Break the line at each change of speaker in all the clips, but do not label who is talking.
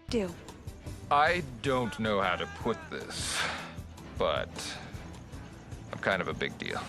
do?
I don't know how to put this, but I'm kind of a big deal.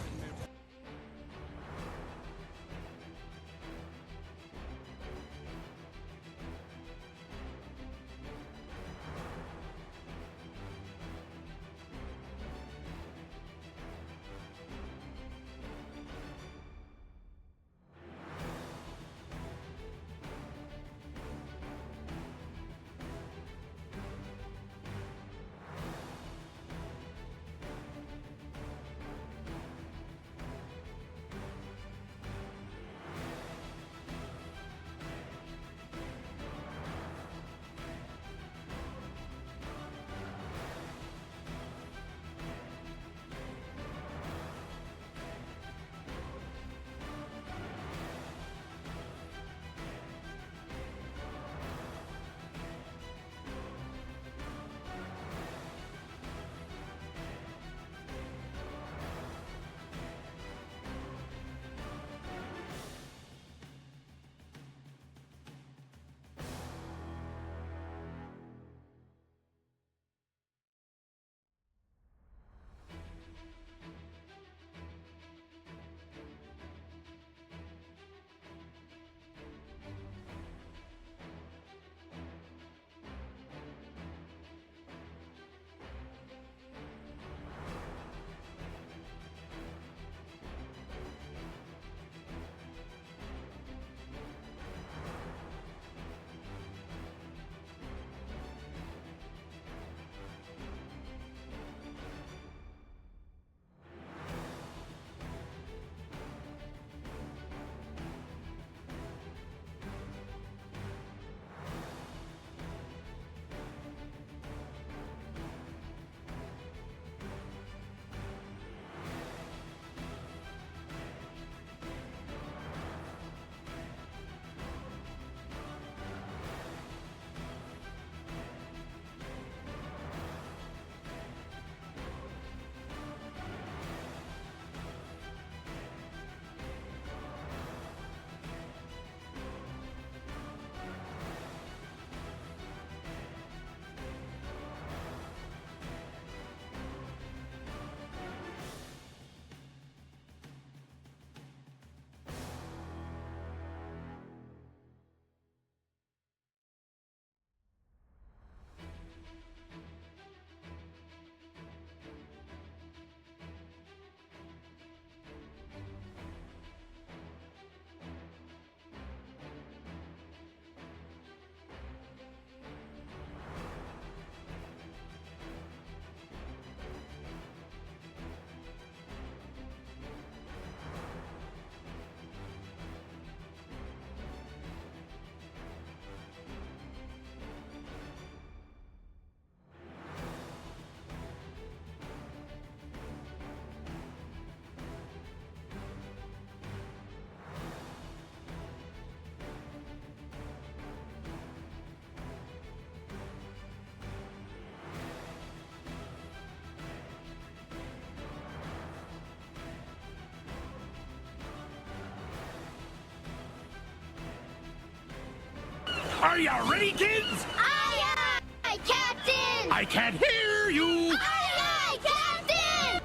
Are you ready, kids?
Aye, aye, Captain!
I can't hear you!
Aye, aye, Captain!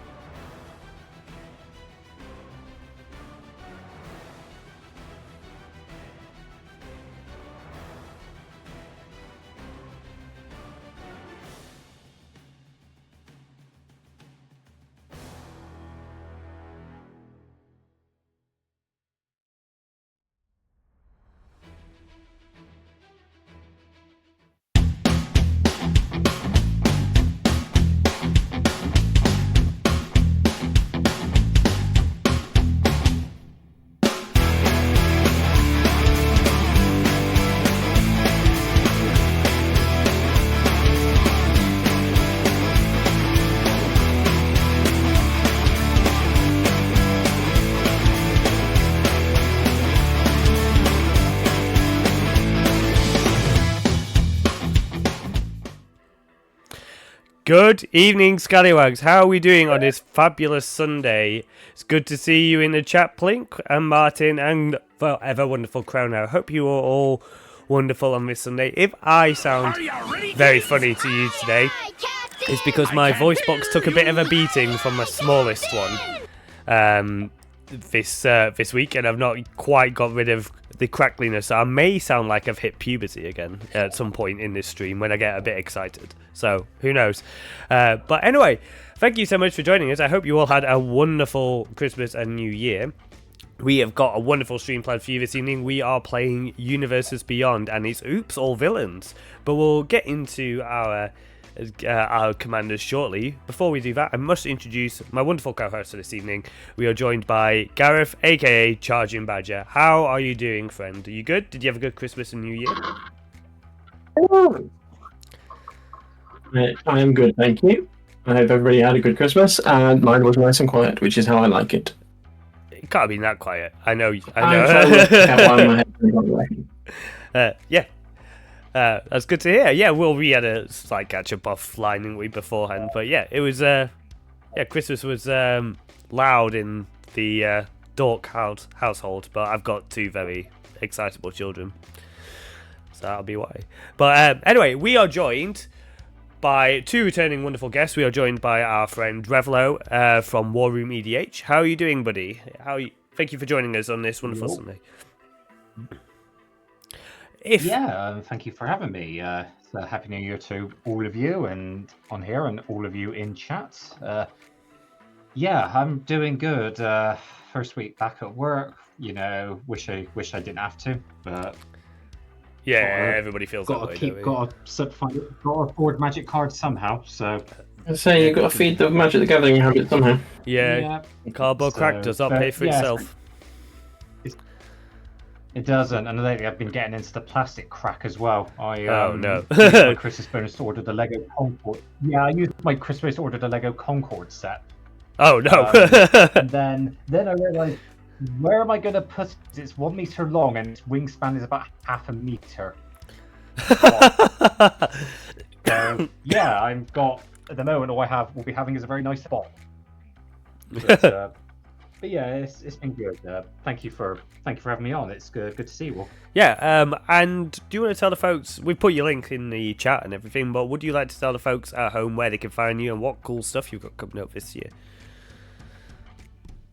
Good evening, Scallywags. How are we doing on this fabulous Sunday? It's good to see you in the chat, Plink and Martin and, well, ever wonderful Crown. I hope you are all wonderful on this Sunday. If I sound
Are you ready,
very
kids?
funny to you today,
Aye, Captain.
it's because my voice box took a bit of a beating from my smallest one this week, and I've not quite got rid of the crackliness. So I may sound like I've hit puberty again at some point in this stream when I get a bit excited. So who knows? But anyway, thank you so much for joining us. I hope you all had a wonderful Christmas and New Year. We have got a wonderful stream planned for you this evening. We are playing Universes Beyond, and it's Oops, All Villains. But we'll get into our commanders shortly. Before we do that, I must introduce my wonderful co-host for this evening. We are joined by Gareth, aka Charging Badger. How are you doing, friend? Are you good? Did you have a good Christmas and New Year?
I am good, thank you. I hope everybody had a good Christmas, and mine was nice and quiet, which is how I like it.
It can't have been that quiet. I know.
I'm trying to work out why my headphones aren't working.
Yeah. That's good to hear. Yeah, well, we had a slight catch-up offline, didn't we, beforehand? But yeah, it was, Christmas was loud in the Dork household, but I've got two very excitable children, so that'll be why. But anyway, we are joined by two returning wonderful guests. We are joined by our friend Revelo from War Room EDH. How are you doing, buddy? Thank you for joining us on this wonderful Sunday.
Thank you for having me. So Happy New Year to all of you and on here and all of you in chat. I'm doing good. First week back at work. Wish I didn't have to, but
everybody feels that way.
Got to afford magic cards somehow. So
I say you've got to feed the Magic the Gathering habit somehow.
Cardboard crack does not pay for itself.
It doesn't, and lately I've been getting into the plastic crack as well.
No!
Used my Christmas bonus to order the Lego Concord. Yeah, I used my Christmas to order the Lego Concord set.
Oh no!
And then I realised, where am I going to put it? It's 1 meter long and its wingspan is about half a meter. So I've got at the moment all we'll be having is a very nice spot. But yeah, it's been good. Thank you for having me on. It's good to see you all.
Yeah, and do you want to tell the folks, we put your link in the chat and everything, but would you like to tell the folks at home where they can find you and what cool stuff you've got coming up this year?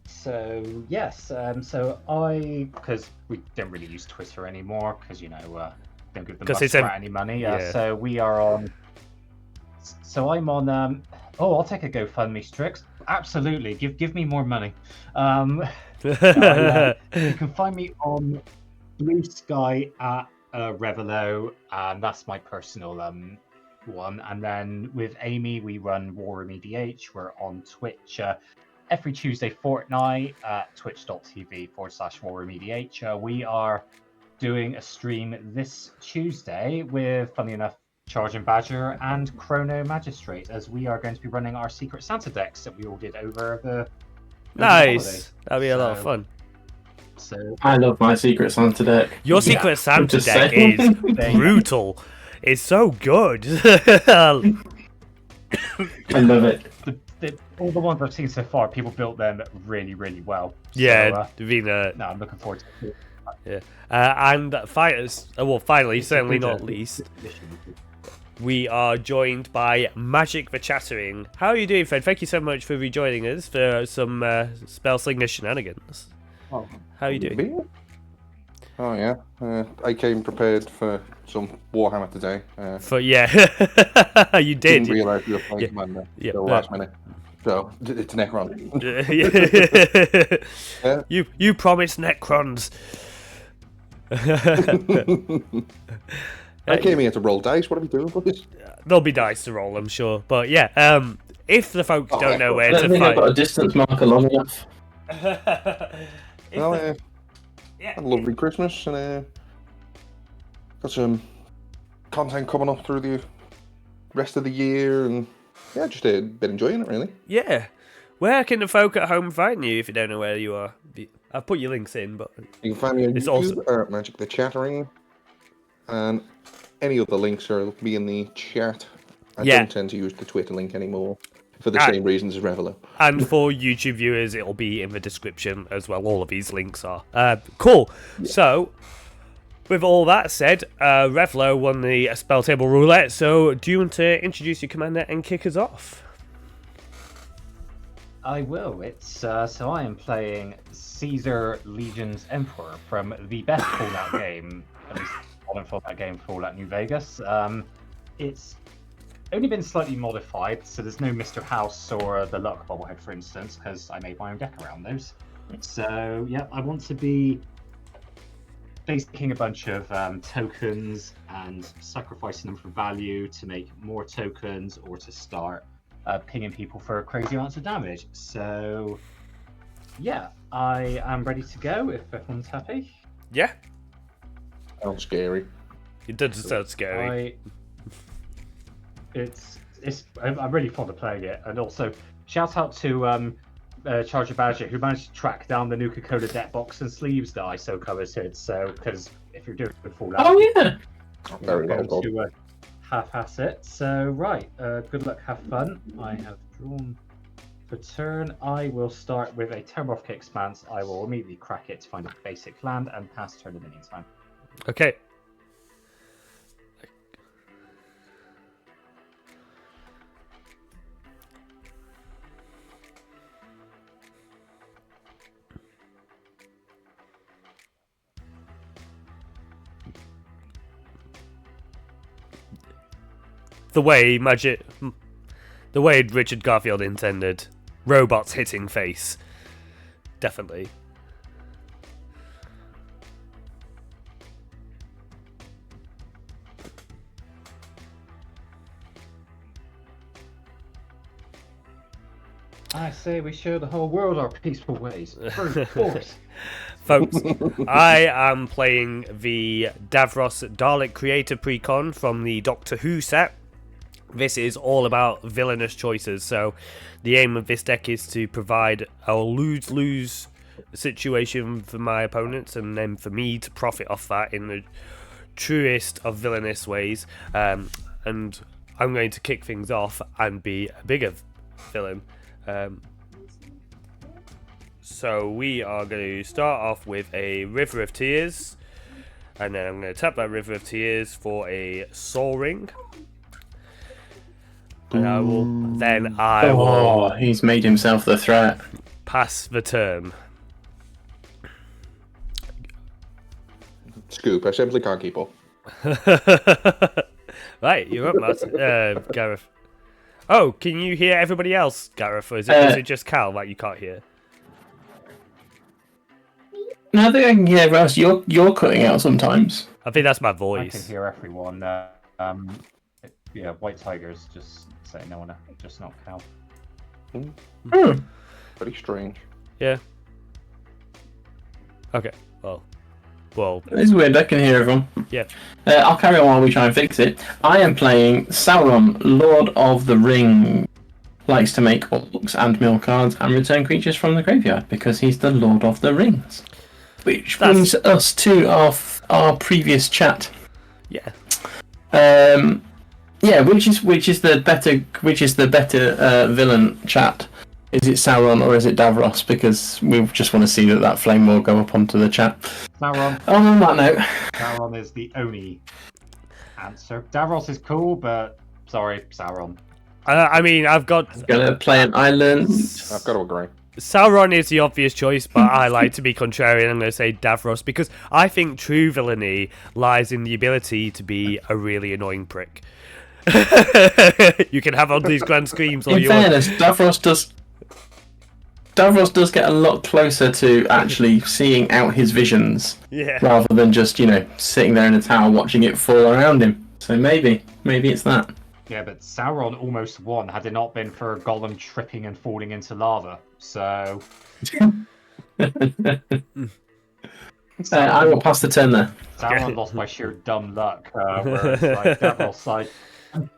So yes, because we don't really use Twitter anymore because don't give them much any money. So we are on. So I'm on. I'll take a GoFundMe, Strix. Absolutely, give me more money. You can find me on Blue Sky at Revelo, and that's my personal one. And then with Amy, we run War Room EDH. We're on Twitch every Tuesday fortnight at twitch.tv/War Room EDH. We are doing a stream this Tuesday with, funny enough, Charging Badger and Chrono Magistrate, as we are going to be running our Secret Santa decks that we all did over the
nice. That'll be a lot of fun.
So
I love my Secret Santa deck.
Your Secret Santa deck is brutal. It's so good.
I love it.
All the ones I've seen so far, people built them really, really well.
Yeah,
so, I'm looking forward to it.
Yeah, and fighters. Finally, certainly not least, we are joined by Magic the Chattering. How are you doing, Fred? Thank you so much for rejoining us for some spell slinger shenanigans. How are you doing?
Oh yeah, I came prepared for some Warhammer today.
You did.
Didn't realise you were playing Commander till last minute. So it's Necron.
You promised Necrons.
I came here to roll dice. What are we doing for this?
There'll be dice to roll, I'm sure. But if the folks don't know where to
find, I've got a distance marker long enough.
Had a lovely Christmas and got some content coming up through the rest of the year, and just been enjoying it really.
Yeah. Where can the folk at home find you if you don't know where you are? I've put your links in, but
you can find me on YouTube at Magic the Chattering, and any other links will be in the chat. I don't tend to use the Twitter link anymore for the same reasons as Revelo.
And for YouTube viewers, it'll be in the description as well. All of these links are. Cool. Yeah. So, with all that said, Revelo won the spell table roulette, so do you want to introduce your commander and kick us off?
I will. It's so I am playing Caesar Legion's Emperor from the best Fallout game, at least modern Fallout game, Fallout New Vegas. It's only been slightly modified, so there's no Mr. House or the Luck Bobblehead, for instance, because I made my own deck around those. So yeah, I want to be basically a bunch of tokens and sacrificing them for value to make more tokens or to start pinging people for crazy amounts of damage. So yeah, I am ready to go if everyone's happy.
Yeah.
Sounds scary.
It does sound scary.
I'm really fond of playing it, and also shout out to Charger Badger, who managed to track down the Nuka-Cola deck box and sleeves that I so coveted. So, because if you're doing the Fallout,
Very well done.
to half-ass it. So, right, good luck, have fun. I have drawn for turn. I will start with a Termorphic Expanse. I will immediately crack it to find a basic land and pass turn in the meantime.
Okay. The way Richard Garfield intended. Robots hitting face. Definitely.
I say we show the whole world our peaceful ways. Brute force.
Folks, I am playing the Davros Dalek Creator Precon from the Doctor Who set. This is all about villainous choices, so the aim of this deck is to provide a lose-lose situation for my opponents, and then for me to profit off that in the truest of villainous ways. And I'm going to kick things off and be a bigger villain. So we are going to start off with a River of Tears, and then I'm going to tap that River of Tears for a Soul Ring. And I will
he's made himself the threat.
Pass the turn.
Scoop, I simply can't keep up.
Right, you're up, Matt. Gareth. Oh, can you hear everybody else, Gareth, or is it just Cal that you can't hear?
No, I think I can hear everyone else. You're cutting out sometimes.
I think that's my
I
voice.
can hear everyone. Yeah, White Tiger's just saying no one, just not Cal.
Pretty strange.
Yeah. Okay. Well.
It's weird. I can hear everyone.
Yeah.
I'll carry on while we try and fix it. I am playing Sauron, Lord of the Ring. Likes to make orcs and mill cards and return creatures from the graveyard because he's the Lord of the Rings. Which brings us to our previous chat.
Yeah.
Yeah, which is the better villain chat? Is it Sauron or is it Davros? Because we just want to see that flame will go up onto the chat.
Sauron.
On that note,
Sauron is the only answer. Davros is cool, but sorry, Sauron.
I mean, I'm
gonna play an island.
I've got to agree.
Sauron is the obvious choice, but I like to be contrarian. I'm going to say Davros because I think true villainy lies in the ability to be a really annoying prick. You can have all these grand schemes all
in
you
fairness,
want.
Davros does get a lot closer to actually seeing out his visions, rather than just sitting there in a tower watching it fall around him. So maybe it's that.
Yeah, but Sauron almost won had it not been for Gollum tripping and falling into lava. So
I will pass the turn there.
Sauron lost by sheer dumb luck. Whereas Davros,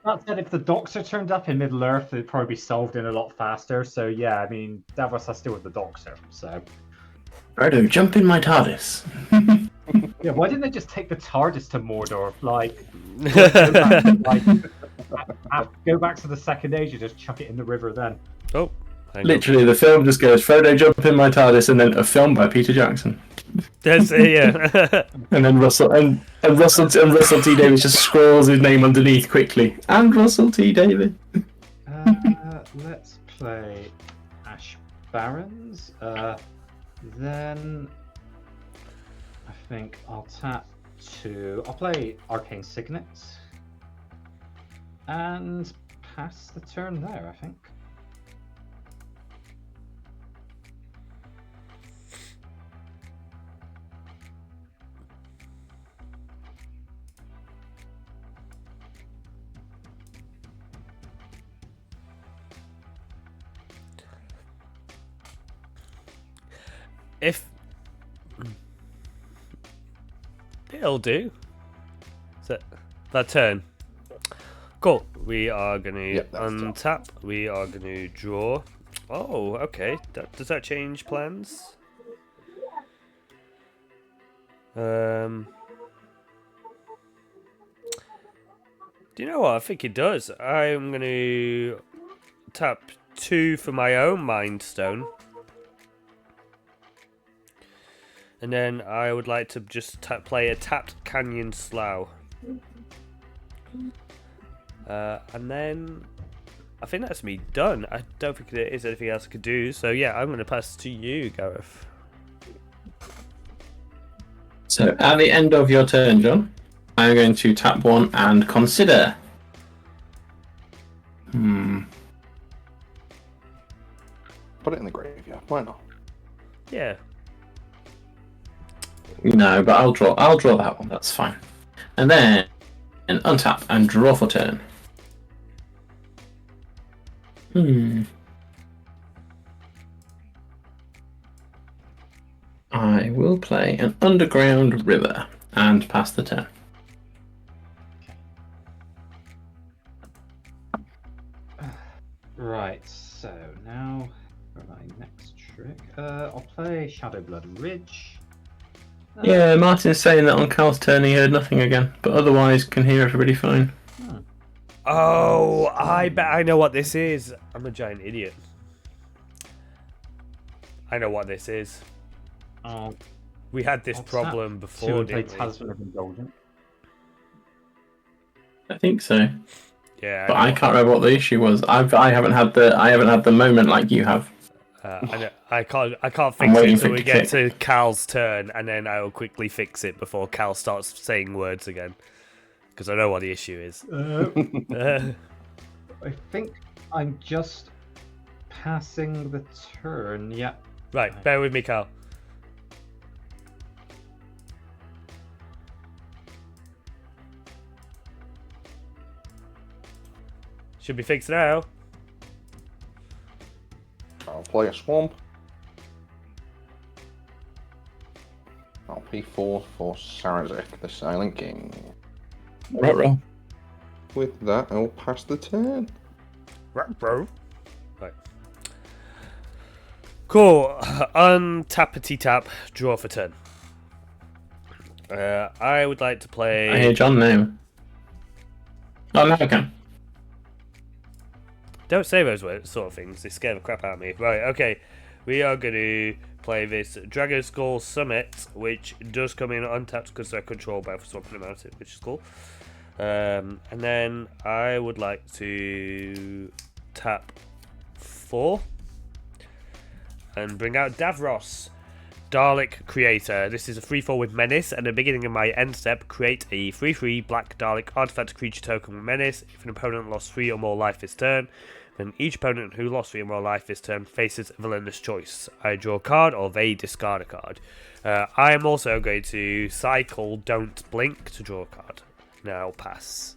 that said, if the Doctor turned up in Middle Earth, it'd probably be solved in a lot faster. So yeah, I mean, Davros has to deal with the Doctor. So
Frodo, jump in my TARDIS.
yeah, why didn't they just take the TARDIS to Mordor? Go back to the Second Age and just chuck it in the river then.
Oh,
literally, the film just goes, Frodo, jump in my TARDIS, and then a film by Peter Jackson.
Yeah.
And then Russell T Davis just scrolls his name underneath quickly. And Russell T Davis.
Let's play Ash Barons. Then I think I'll tap to. I'll play Arcane Signet and pass the turn there, I think.
If it'll do. So that turn. Cool. We are going to untap. We are going to draw. Oh, okay. Does that change plans? Do you know what? I think it does. I'm going to tap 2 for my own Mind Stone. And then I would like to just play a tapped Canyon Slough. And then I think that's me done. I don't think there is anything else I could do. So yeah, I'm going to pass to you, Gareth.
So at the end of your turn, John, I'm going to tap 1 and consider.
Put it in the graveyard. Why not?
Yeah.
No, but I'll draw that one. That's fine. And then untap and draw for turn. I will play an Underground River and pass the turn.
Right, so now for my next trick, I'll play Shadowblood Ridge.
Yeah, Martin's saying that on Cal's turn he heard nothing again, but otherwise can hear everybody fine.
Oh, I bet I know what this is. I'm a giant idiot. I know what this is. We had this problem before, didn't we?
Talisman of Indulgence.
I think so.
Yeah,
but I can't remember what the issue was. I haven't had the moment like you have.
I can't fix it until we get to Cal's turn, and then I'll quickly fix it before Cal starts saying words again, because I know what the issue is.
I think I'm just passing the turn. Yeah.
Right. Bear with me, Cal. Should be fixed now.
I'll play a swamp. I'll pay 4 for Szarekh, the Silent King.
Right.
With that, I'll pass the turn.
Right. Cool. Untappity tap. Draw for turn. I would like to play.
I hear John now. Oh, now I can.
Don't say those sort of things. They scare the crap out of me. Right, okay. We are going to play this Dragon Skull Summit, which does come in untapped because they're controlled by swapping them out, which is cool. And then I would like to tap 4 and bring out Davros, Dalek Creator. This is a 3/4 with Menace. At the beginning of my end step, create a 3/3 black Dalek artifact creature token with Menace. If an opponent lost 3 or more life this turn, then each opponent who lost 3 or more life this turn faces a villainous choice. I draw a card or they discard a card. I am also going to cycle Don't Blink to draw a card. Now pass.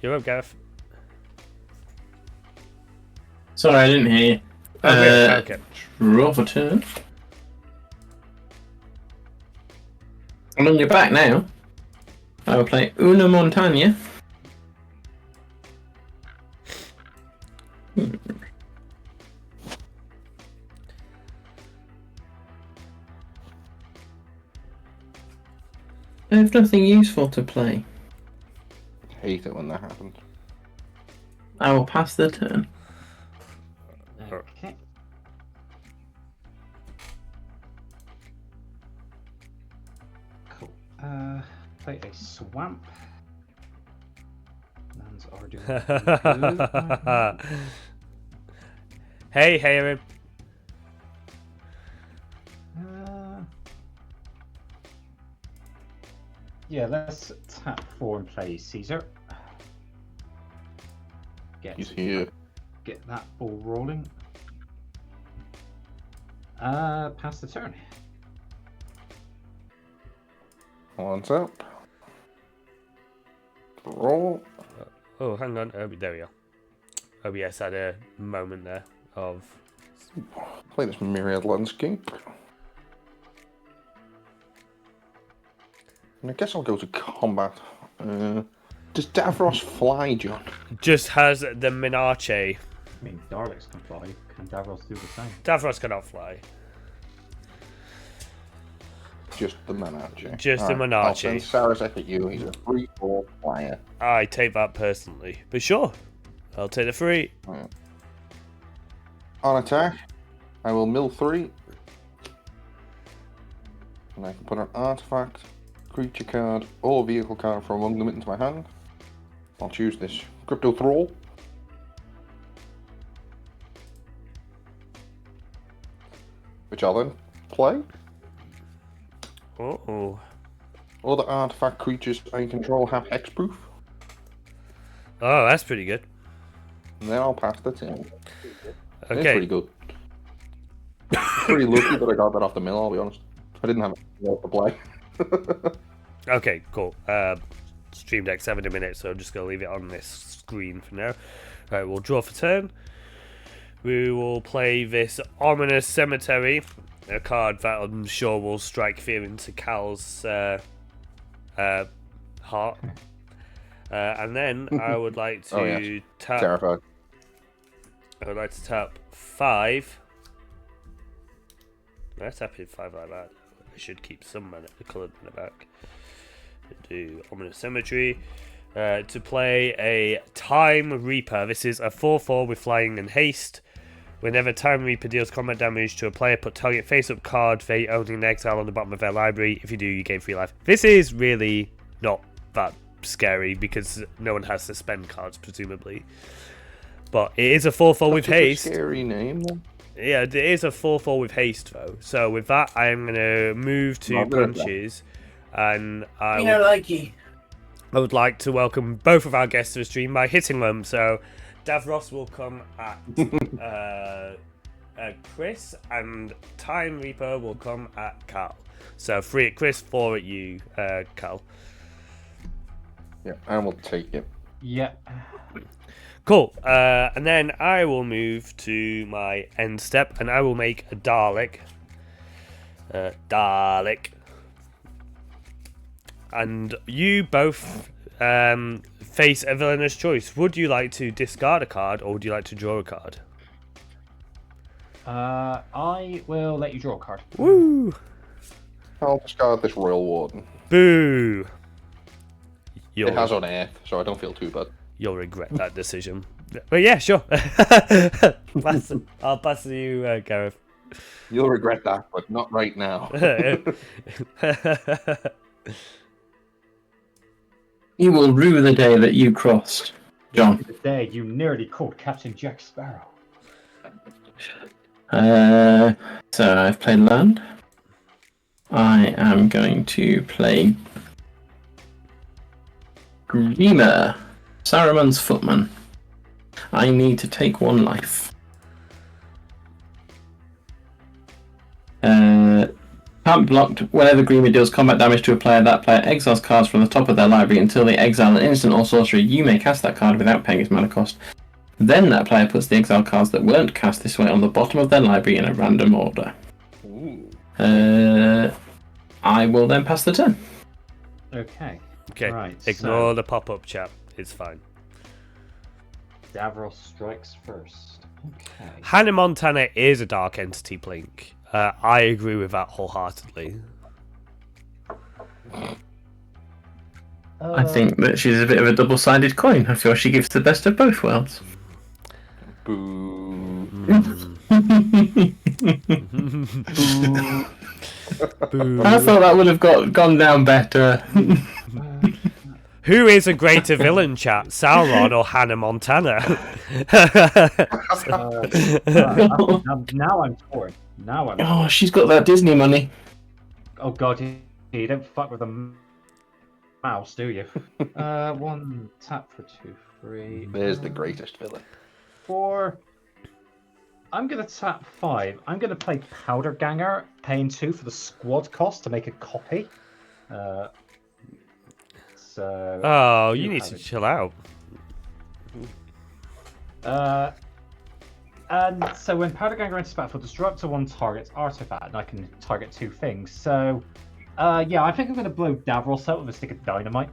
You're up, Gareth.
Sorry, I didn't hear you.
Okay.
Draw for turn. I'm on your back now. I will play Una Montagna. I have nothing useful to play.
Hate it when that happens.
I will pass the turn.
Okay. Cool. Play a swamp. Lands are doing good.
Hey, Aaron.
Yeah, let's tap 4 and play Caesar.
He's here.
Get that ball rolling. Pass the turn.
Once up. Roll.
Oh, hang on. There we are. OBS had a moment there of...
Play this myriad landscape. And I guess I'll go to combat. Does Davros fly, John?
Just has the Menarche.
I mean, Daleks can fly. Can Davros do the same?
Davros cannot fly.
Just the Menarche.
Just the Menarche.
I'll send Szarekh at you. He's a 3/4 flyer.
I take that personally. But sure, I'll take the 3.
Right. On attack, I will mill 3. And I can put an artifact, creature card, or vehicle card from among them into my hand. I'll choose this Crypto Thrall. Which I'll then play.
Uh-oh.
All the artifact creatures I control have hexproof.
Oh, that's pretty good.
And then I'll pass the turn. It's
Okay.
pretty good. Pretty lucky that I got that off the mill, I'll be honest. I didn't have a to play.
Okay, cool. Stream deck 70 minutes, so I'm just going to leave it on this screen for now. Alright, we'll draw for turn. We will play this Ominous Cemetery, a card that I'm sure will strike fear into Cal's heart. And then I would like to tap...
Terrified.
I would like to tap 5. Let's tap in 5 like that. I should keep some mana, the coloured mana back. Do Ominous Cemetery. To play a Time Reaper. This is a 4/4 with flying and haste. Whenever Time Reaper deals combat damage to a player, put target face-up card they own in exile on the bottom of their library. If you do, you gain 3 life. This is really not that scary because no one has suspend cards, presumably. But it is a 4/4 with haste.
A scary name, though.
Yeah, it is a 4/4 with haste, though. So with that, I am going to move to punches. And I would like to welcome both of our guests to the stream by hitting them. So Davros will come at Chris, and Time Reaper will come at Cal. So 3 at Chris, 4 at you, Cal.
Yeah, I will take it.
Yeah.
Cool. And then I will move to my end step, and I will make a Dalek. Dalek. And you both face a villainous choice. Would you like to discard a card, or would you like to draw a card?
I will let you draw a card.
Woo!
I'll discard this Royal Warden.
Boo!
It has on Earth, so I don't feel too bad.
You'll regret that decision. But yeah, sure. I'll pass to you, Gareth.
You'll regret that, but not right now.
You will rue the day that you crossed, John.
The day you nearly caught Captain Jack Sparrow.
So I've played land. I am going to play Grima, Saruman's Footman. I need to take 1 life. Can't blocked. Whenever Grima deals combat damage to a player, that player exiles cards from the top of their library until they exile an instant or sorcery. You may cast that card without paying its mana cost. Then that player puts the exile cards that weren't cast this way on the bottom of their library in a random order.
Ooh.
I will then pass the turn.
Okay.
Okay,
Right,
ignore
so
the pop-up chat. It's fine.
Davros strikes first. Okay.
Hannah Montana is a dark entity blink. I agree with that wholeheartedly.
I think that she's a bit of a double-sided coin. I feel she gives the best of both worlds.
Boo.
Boo.
I thought that would have gone down better.
Who is a greater villain, chat? Sauron or Hannah Montana?
Now I'm torn. Now I'm.
Oh, she's got that Disney money.
Oh god, you don't fuck with a mouse, do you? 1 tap for 2, 3.
There's the greatest villain.
4. I'm gonna tap 5. I'm gonna play Powder Ganger, paying 2 for the squad cost to make a copy. So.
Oh, you need to chill out.
And so when Powder Ganger enters battlefield, destroy up to 1 target's artifact, and I can target 2 things. So, yeah, I think I'm going to blow Davros out with a stick of dynamite.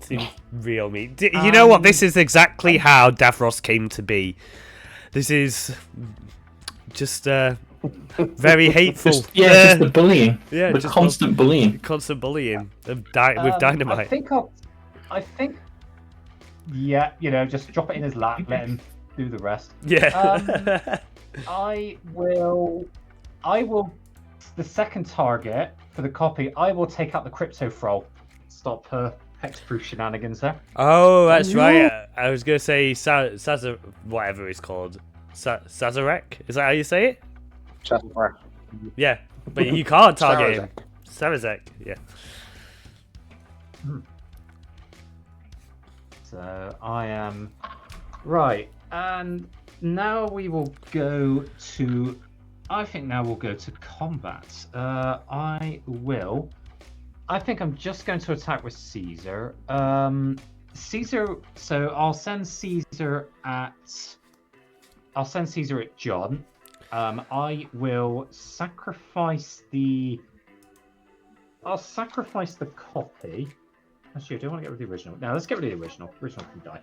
Seems real mean. You know what? This is exactly how Davros came to be. This is just very hateful.
Just the bullying.
Yeah,
the
just
constant bullying.
Constant bullying with dynamite.
I think, yeah, you know, just drop it in his lap, let him do the rest.
Yeah.
I will. The second target for the copy, I will take out the crypto throw. Stop her hexproof shenanigans there.
Oh, that's right. I was gonna say whatever it's called. Szarekh? Is that how you say it?
Szarekh.
Yeah, but you can't target him. Szarekh, yeah.
So I am right, and now we will go to. I think now we'll go to combat. I think I'm just going to attack with Caesar. Caesar. So I'll send Caesar at John. I will sacrifice the. I'll sacrifice the copy. Actually, I don't want to get rid of the original. No, let's get rid of the original. Original can die.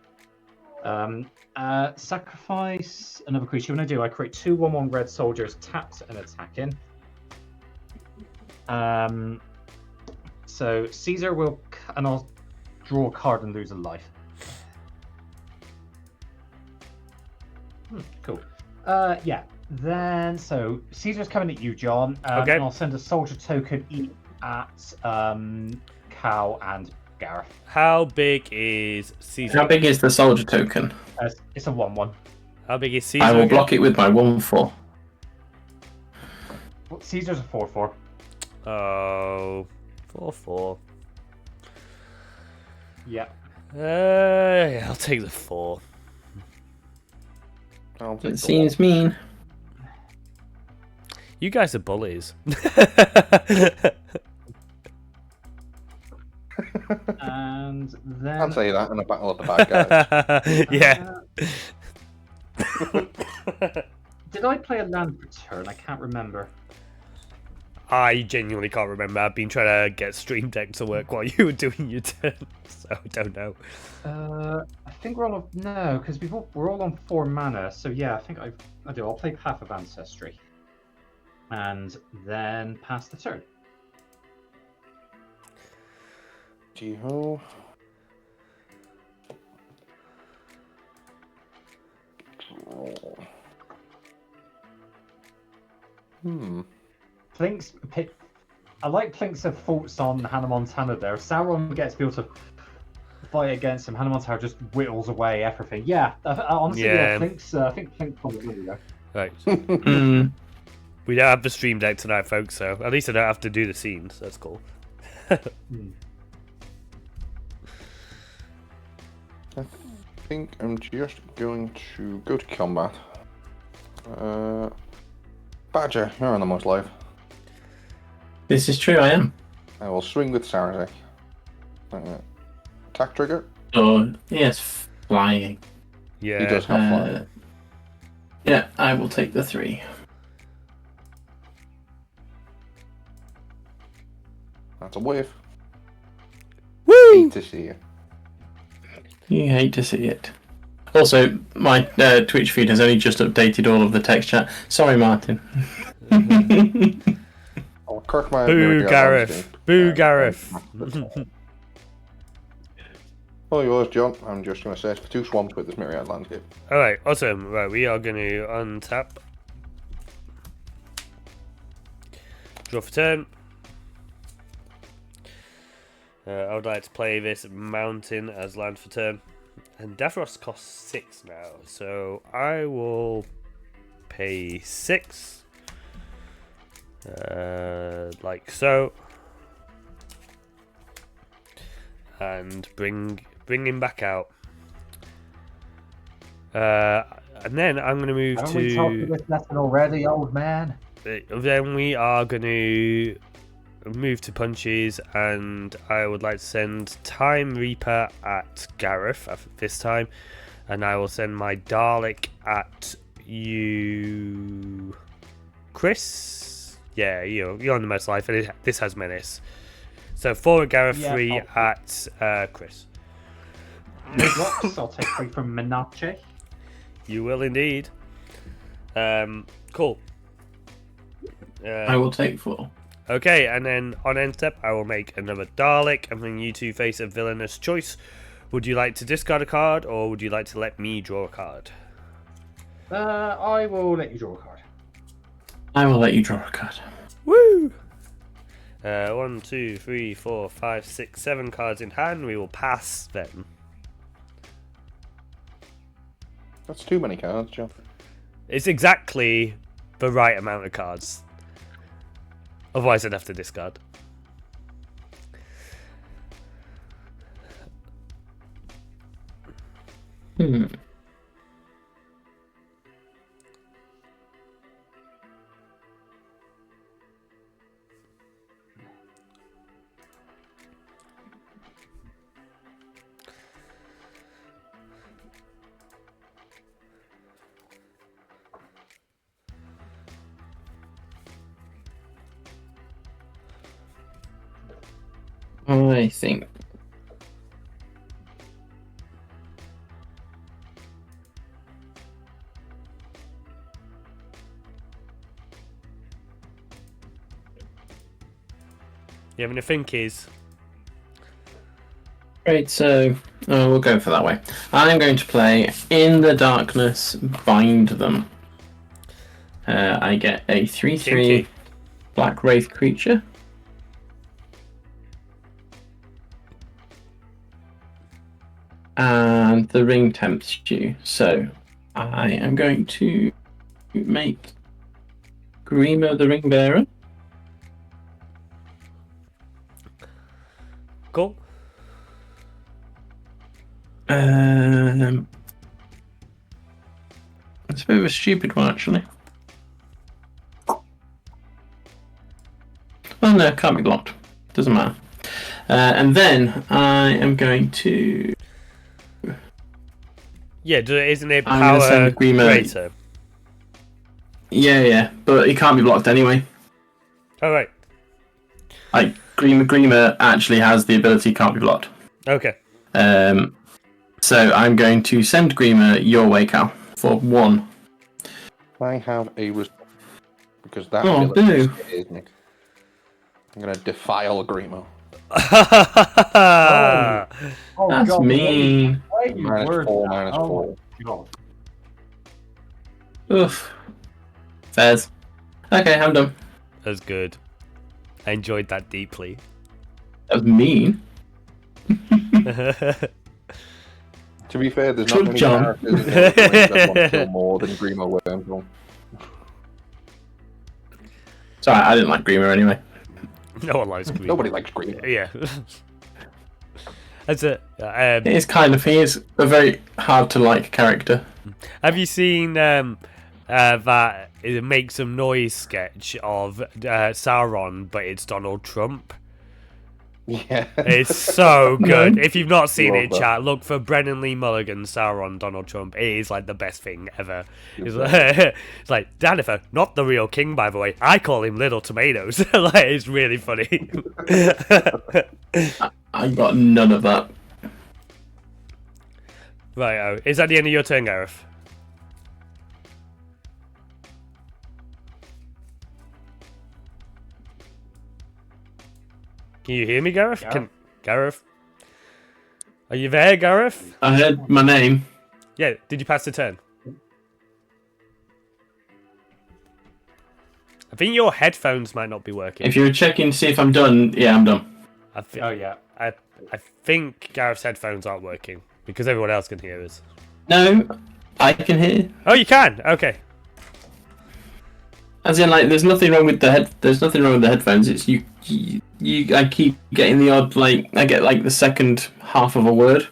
Sacrifice another creature. When I do, I create 2 1/1 red soldiers, tapped and attacking. So Caesar will, and I'll draw a card and lose a life. Cool. Yeah. Then so Caesar's coming at you, John.
Okay.
And I'll send a soldier token at Cal and Gareth.
How big is Caesar?
How big is the soldier token?
It's a 1/1.
How big is Caesar?
I will
again?
block it with my 1/4.
Well, Caesar's a 4/4.
Oh, 4/4.
Yeah.
Yeah, I'll take the 4.
It seems mean.
You guys are bullies.
And then.
Can't say that in a battle of the bad guys.
Yeah.
Did I play a land per turn? I can't remember.
I genuinely can't remember. I've been trying to get Stream Deck to work while you were doing your turn, so I don't know.
I think we're all on. No, because we're all on 4 mana. So yeah, I think I do. I'll play Path of Ancestry, and then pass the turn.
Gee-ho.
Plink's. I like Plink's thoughts on Hannah Montana there. If Sauron gets to be able to fight against him, Hannah Montana just whittles away everything. Yeah, honestly, yeah. Plink's. I think Plink's probably really there.
Right. We don't have the Stream Deck tonight, folks, so at least I don't have to do the scenes. That's cool.
I think I'm just going to go to combat. Badger, you're on the most live.
This is true, I am.
I will swing with Szarekh. Attack trigger.
Oh, yes, flying.
Yeah.
He does have flying.
Yeah, I will take the 3.
That's a whiff.
Woo!
Hate to see you.
You hate to see it. Also, my Twitch feed has only just updated all of the text chat. Sorry, Martin.
I'll Kirk my
Boo, Gareth. Boo, Gareth.
Oh, yours, John. I'm just going to search for 2 swamps with this myriad landscape.
Alright, awesome. Right, we are going to untap. Draw for turn. I would like to play this mountain as land for turn. And Davros costs 6 now, so I will pay 6. Like so. And bring him back out. And then I'm going to move
Haven't
to...
we talked about this lesson already, old man?
Then we are going to move to punches, and I would like to send Time Reaper at Gareth this time, and I will send my Dalek at you, Chris. Yeah, you're on the most life, and this has menace. So 4 at Gareth, 3 at Chris.
Blocks, I'll take 3 from Minache.
You will indeed. Cool.
I will take 4.
Okay, and then on end step, I will make another Dalek, and then you two face a villainous choice. Would you like to discard a card, or would you like to let me draw a card?
I will let you draw a card.
I will let you draw a card.
Woo! 1, 2, 3, 4, 5, 6, 7 cards in hand. We will pass them.
That's too many cards, John.
It's exactly the right amount of cards. Otherwise, I'd have to discard.
I think.
You having a think is?
Great, so we'll go for that way. I'm going to play In the Darkness, Bind Them. I get a 3/3 Black Wraith creature. And the ring tempts you, so I am going to make Grima the Ring Bearer.
Cool.
It's a bit of a stupid one, actually. Oh no, it can't be blocked. Doesn't matter. And then I am going to...
Yeah, isn't it
I'm gonna
power
send Grima-
greater?
Yeah, but it can't be blocked anyway.
Alright.
Like, Grima actually has the ability can't be blocked.
Okay.
So I'm going to send Grima your way, Cal, for 1.
I have a response because that
Oh,
ability
boo.
scares me. I'm going to defile Grimo.
Oh,
That's
God,
mean.
why are you
-4,
wording that?
-4.
God.
Oof. Fairs. Okay, I'm done.
That's good. I enjoyed that deeply.
That was mean.
To be fair, there's
Good
not many
John.
characters in Lord of the Rings that want to kill more than Grimo Wormhole.
Sorry, I didn't like Grima anyway.
No one likes Green.
Nobody likes Grimo.
Yeah. That's it.
He is a very hard to like character.
Have you seen that it makes some noise sketch of Sauron, but it's Donald Trump?
Yeah.
It's so good.
No.
If you've not seen
Love
it,
that.
chat, look for Brennan Lee Mulligan, Sauron, Donald Trump. It is like the best thing ever. It's like, Danifer, not the real king, by the way. I call him Little Tomatoes. Like, it's really funny.
I got none of that.
Right, is that the end of your turn, Gareth? Can you hear me, Gareth?
Yeah.
Gareth? Are you there, Gareth?
I heard my name.
Yeah, did you pass the turn? I think your headphones might not be working.
If you were checking to see if I'm done, yeah, I'm done.
Oh, yeah.
I think Gareth's headphones aren't working because everyone else can hear us.
No, I can hear.
Oh, you can? Okay.
As in, like, there's nothing wrong with the headphones. It's you. I keep getting the odd, like, I get like the second half of a word.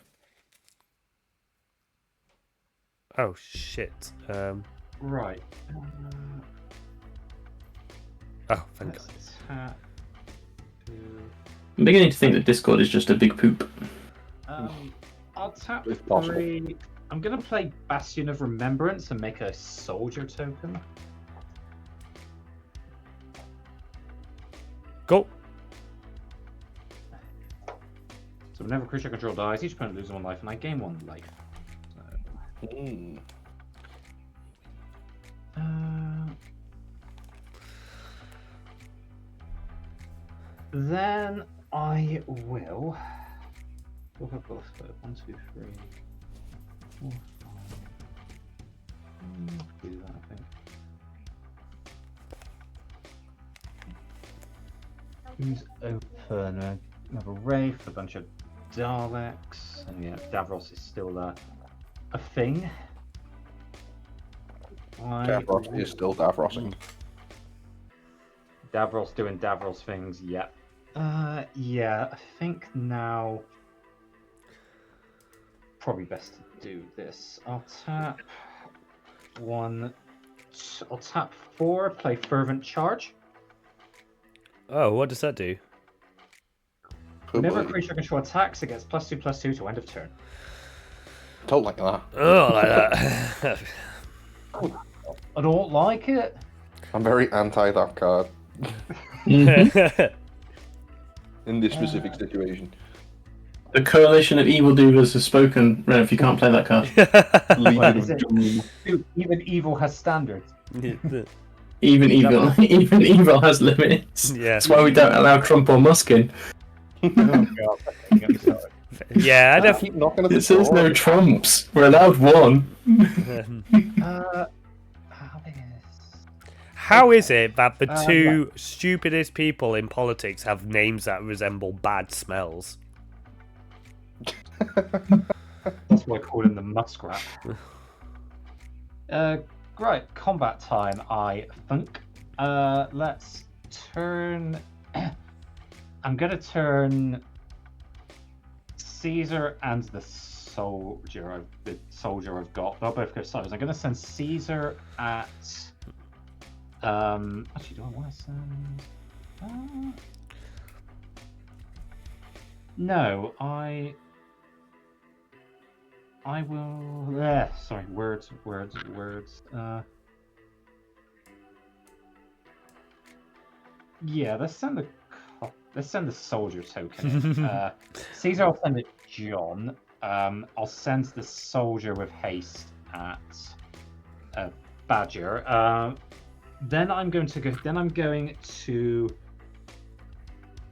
Oh shit.
Right.
Oh, thank God.
I'm beginning to think that Discord is just a big poop.
I'll tap
If possible.
3. I'm gonna play Bastion of Remembrance and make a soldier token.
Go.
So whenever a creature I control dies, each opponent loses 1 life and I gain 1 life.
Mm.
Then I will. 1, 2, 3, 4, 5. Do that, I think. Who's open? We have a Wraith, a bunch of Daleks, and yeah, Davros is still a thing.
Davros is still Davrosing.
Davros doing Davros things, yeah. Yeah, I think now probably best to do this. I'll tap 1. I'll tap 4. Play Fervent Charge.
Oh, what does that do?
Whenever a creature I control attacks, it gets +2/+2 to end of turn.
Don't like that.
Oh, like that.
I don't like it.
I'm very anti that card
Mhm.
in this specific situation.
The coalition of evildoers has spoken. Ren, if you can't play that card,
What is it? Dude, even evil has standards.
even evil, even evil has limits.
Yeah.
That's why we don't allow Trump or Musk in.
Oh god.
Yeah, I
I
don't.
keep knocking at the
It says
door.
no Trumps. We're allowed 1.
How is it that the
Right.
two stupidest people in politics have names that resemble bad smells?
That's why I call him the muskrat. Right, combat time, I think. Let's turn. I'm gonna turn Caesar and the soldier. I've got. They'll both go soldiers. I'm gonna send Caesar at. Actually, do I want to send? No, I will. Sorry, words. Yeah, let's send the soldier token. In. Caesar, I'll send it John. I'll send the soldier with haste at Badger. Then I'm going to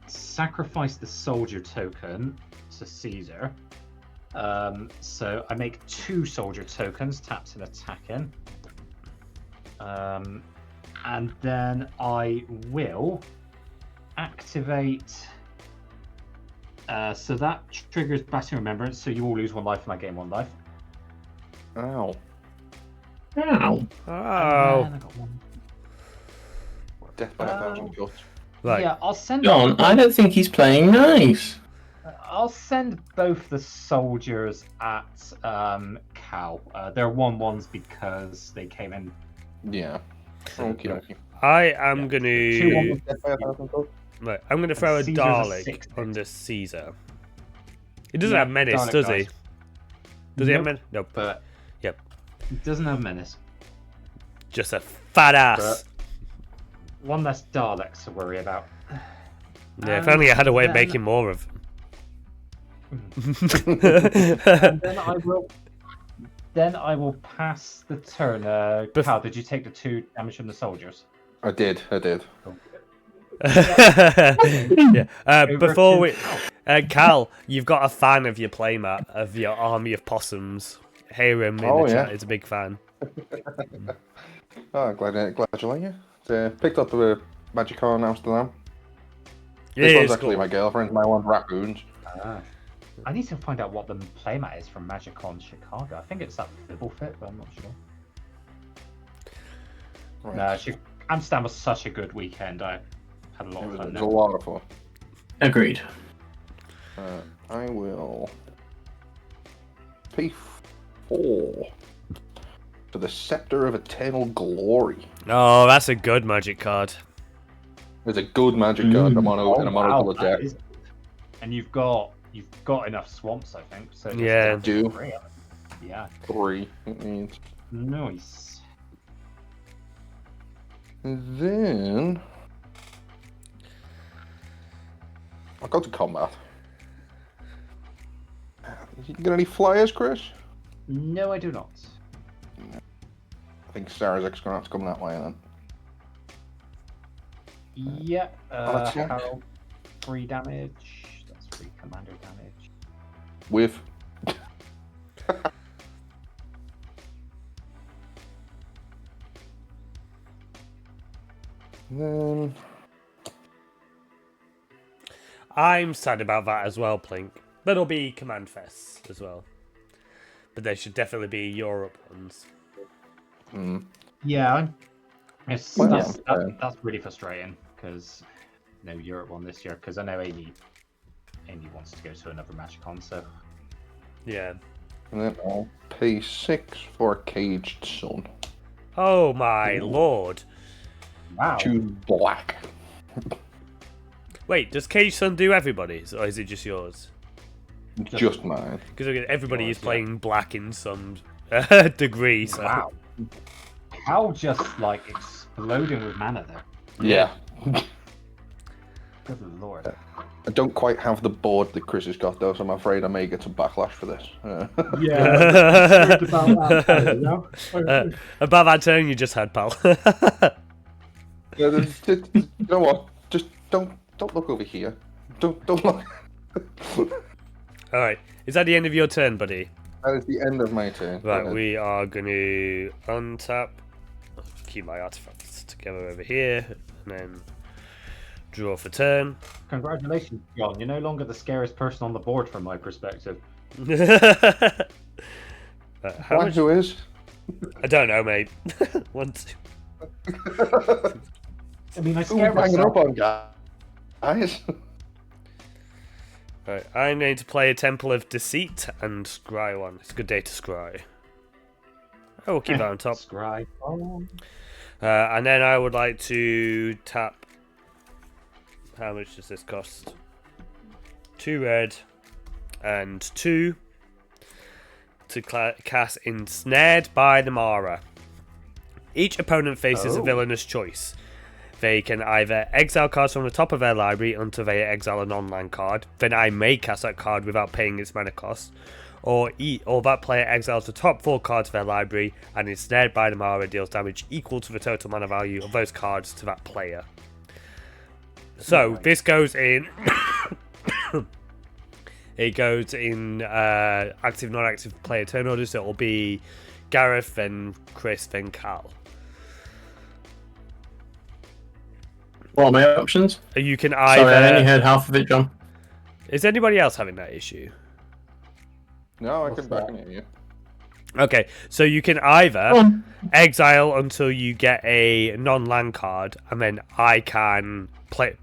sacrifice the soldier token to Caesar. So I make 2 soldier tokens, taps and attacking. And then I will activate. So that triggers Bastion Remembrance, so you all lose 1 life and I gain 1 life.
Ow.
Ow.
Oh.
And I got 1.
Death by 1,000 cuts.
Right.
Yeah, I'll send.
John, I don't think he's playing nice.
I'll send both the soldiers at Cal. They're 1/1s because they came in.
Yeah. Okay, okay.
I am
2
gonna.
1
Death by 1,000 cuts.
Right, I'm gonna throw a
Caesar's a
Dalek
6-hit.
under Caesar. He doesn't
Yeah,
have menace,
Dalek
does he?
dies.
Does he have
Nope.
menace? Nope.
But
Yep.
it doesn't have menace.
Just a fat ass.
1 less Daleks to worry about.
Yeah, if only I had a way of
then-
making more of them.
And then I will pass the turn. Cal, did you take the 2 damage from the soldiers?
I did.
Yeah. Before we, Cal, you've got a fan of your playmat, of your army of possums. Hear him in the chat, he's a big fan.
Oh, glad you like it. Picked up the Magicon in Amsterdam.
Yeah,
this one's actually my girlfriend's. My one's raccoons.
I need to find out what the playmat is from MagicCon Chicago. I think it's that Bibble Fit, but I'm not sure. Right. No, Amsterdam was such a good weekend. I had a lot of fun.
It was a lot of fun.
Agreed.
I will pay 4 for the Scepter of Eternal Glory.
Oh, that's a good magic card.
It's a good magic card. In a mono deck.
And you've got enough swamps, I think. So
yeah.
Do.
3. Yeah.
3. It means.
Nice.
And then I'll go to combat. You got any flyers, Chris?
No, I do not.
I think Szarekh's gonna have to come that way then.
Yeah.
that's it.
Harold, 3 damage. That's 3 commander damage.
With. Then
I'm sad about that as well, Plink. There'll be Command Fests as well. But there should definitely be Europe ones.
Yeah. That's really frustrating because no Europe one this year because I know Amy wants to go to another MagicCon, so
yeah.
And then I'll pay 6 for Caged Sun.
Oh my lord.
Wow.
Choose black.
Wait, does Cage Sun do everybody's, or is it just yours?
Just mine.
Because everybody is playing black in some degree. So.
Wow. How just like exploding with mana there.
Yeah.
Good lord.
I don't quite have the board that Chris has got though, so I'm afraid I may get some backlash for this.
Yeah.
About that turn you just had, pal.
Yeah, you know what? Just don't look over here. Don't look.
All right, is that the end of your turn, buddy?
That is the end of my turn.
Right, we are going to untap, keep my artifacts together over here, and then draw for turn.
Congratulations, John. You're no longer the scariest person on the board from my perspective.
How much?
Who is?
I don't know, mate. 1, 2.
I mean, I
Who
scared
are hanging
myself.
up on, guys?
Right, I'm going to play a Temple of Deceit and scry one. It's a good day to scry. I will keep that on top.
Scry.
And then I would like to tap. How much does this cost? 2 red and 2 to cast Ensnared by the Mara. Each opponent faces a villainous choice. They can either exile cards from the top of their library until they exile a non-land card, then I may cast that card without paying its mana cost, or that player exiles the top 4 cards of their library and Ensnared by the Mara deals damage equal to the total mana value of those cards to that player. So this goes in. It goes in active, non-active player turn order, so it will be Gareth, then Chris, then Cal.
What are my options?
You can either.
Sorry, I only heard half of it, John.
Is anybody else having that issue?
No, I can back you.
Okay, so you can either exile until you get a non-land card, and then I can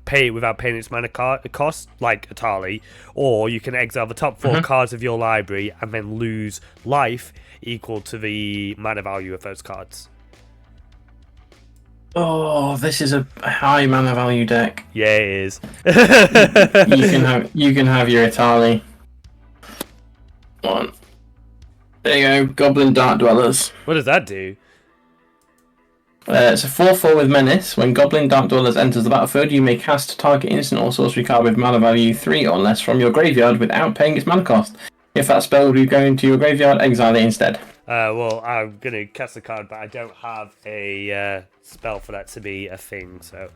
pay it without paying its mana cost, like Atali, or you can exile the top 4 cards of your library and then lose life equal to the mana value of those cards.
Oh, this is a high mana value deck.
Yeah, it is.
you can have your Atali. One. There you go, Goblin Dark Dwellers.
What does that do?
It's a 4/4 with Menace. When Goblin Dark Dwellers enters the battlefield, you may cast a target instant or sorcery card with mana value 3 or less from your graveyard without paying its mana cost. If that spell will go into your graveyard, exile it instead.
Well, I'm going to cast a card, but I don't have a spell for that to be a thing, so...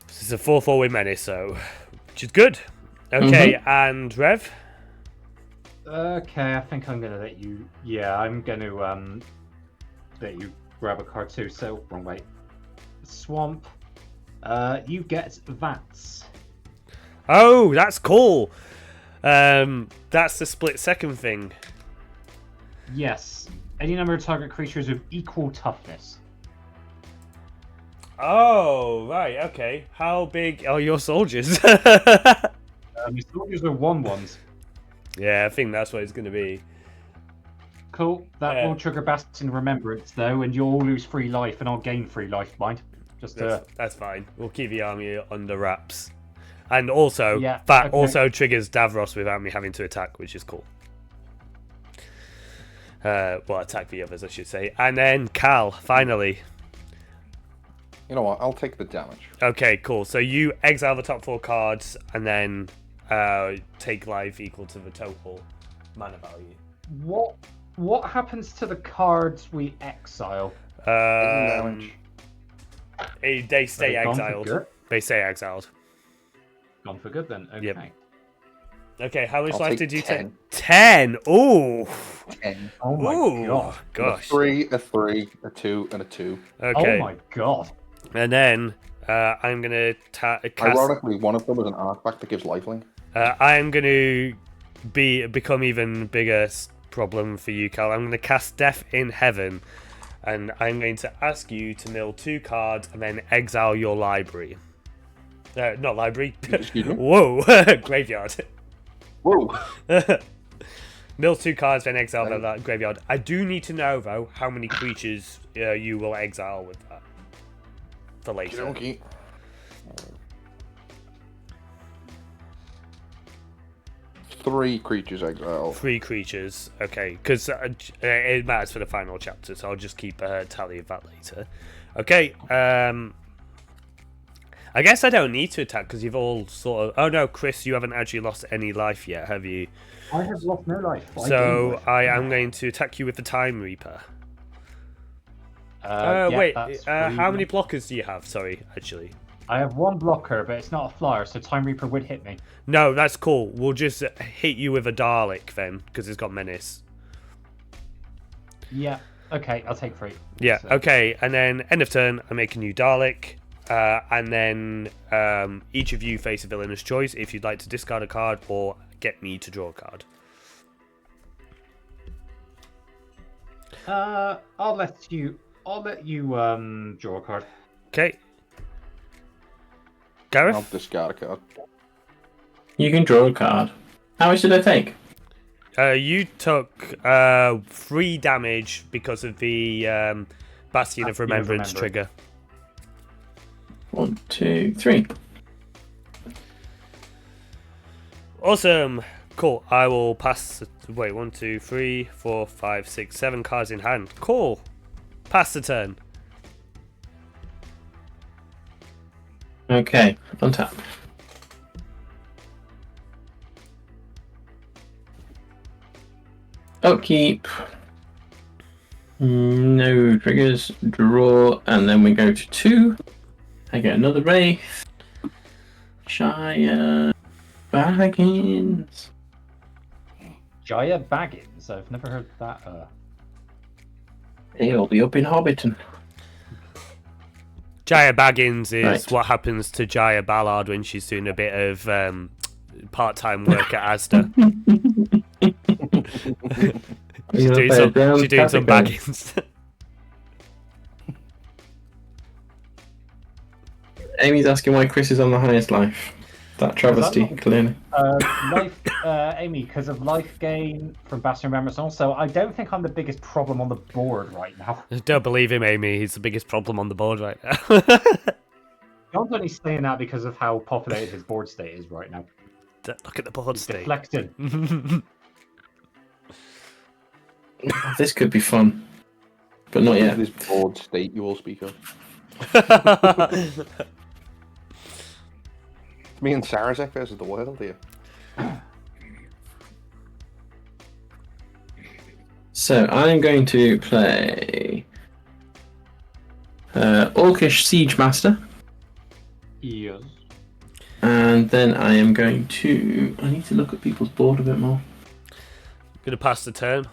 This is a 4/4 with Menace, so... Which is good. Okay, and Rev?
Okay, I think I'm gonna let you. Yeah, I'm gonna let you grab a card too. So wrong way. Swamp. You get Vats.
Oh, that's cool. That's the split second thing.
Yes. Any number of target creatures with equal toughness.
Oh, right, okay. How big are your soldiers?
Your soldiers are 1/1s.
Yeah, I think that's what it's going to be.
Cool. That will trigger Bastion Remembrance, though, and you'll all lose 3 life, and I'll gain 3 life, mind.
That's fine. We'll keep the army under wraps. And also,
Yeah,
that
okay.
also triggers Davros without me having to attack, which is cool. Well, attack the others, I should say. And then Cal, finally.
You know what? I'll take the damage.
Okay, cool. So you exile the top 4 cards, and then take life equal to the total mana value.
What happens to the cards we exile?
Damage.
They stay
Are they gone for
exiled.
good?
They stay exiled.
Gone for good, then. Okay.
Yep. Okay, how much
I'll
life
take
did you
10.
take? 10! Ooh!
10.
Oh my
Ooh,
god.
gosh.
A 3, a 3, a 2, and a 2.
Okay.
Oh my god.
And then I'm going to cast...
Ironically, one of them is an artifact that gives lifelink.
I am going to become even bigger problem for you, Cal. I'm going to cast Death in Heaven, and I'm going to ask you to mill 2 cards and then exile your library. Not library.
Excuse me?
Whoa, graveyard.
Whoa!
Mill 2 cards, then exile that graveyard. I do need to know, though, how many creatures you will exile with that. For later.
Okay. 3 creatures exile.
3 creatures, okay, because it matters for the final chapter, so I'll just keep a tally of that later. Okay, I guess I don't need to attack because you've all sort of... Oh no, Chris, you haven't actually lost any life yet, have you?
I have lost no life.
So I am going to attack you with the Time Reaper. Wait, how many blockers do you have? Sorry, actually.
I have 1 blocker, but it's not a flyer, so Time Reaper would hit me.
No, that's cool. We'll just hit you with a Dalek then, because it's got Menace.
Yeah, okay, I'll take 3.
Yeah,
So-
okay, and then end of turn, I make a new Dalek. And then each of you face a villainous choice if you'd like to discard a card or get me to draw a card.
I'll let you draw a card.
Okay. Gareth?
I'll discard a card.
You can draw a card. How much did I take?
You took 3 damage because of the Bastion of Remembrance trigger.
1, 2, 3.
Awesome. Cool. I will pass. Wait, 1, 2, 3, 4, 5, 6, 7 cards in hand. Cool. Pass the turn.
Okay, untap. Upkeep. No triggers. Draw, and then we go to 2. I get another Wraith. Jaya Baggins.
Jaya Baggins? I've never heard that.
He'll be up in Hobbiton.
Jaya Baggins is
Right.
what happens to Jaya Ballard when she's doing a bit of part-time work at Asda. she's doing some Baggins.
Amy's asking why Chris is on the highest life. That travesty, clearly.
Amy, because of life gain from Bastion Remembrance. Also, I don't think I'm the biggest problem on the board right now.
Don't believe him, Amy. He's the biggest problem on the board right now.
John's only saying that because of how populated his board state is right now.
Look at the board state.
Deflected.
This could be fun. But not yet.
This board state you all speak of. Me and Szarekh versus the world here.
So I'm going to play Orcish Siege Master.
Yes.
And then I am going to... I need to look at people's board a bit more.
Gonna pass the turn.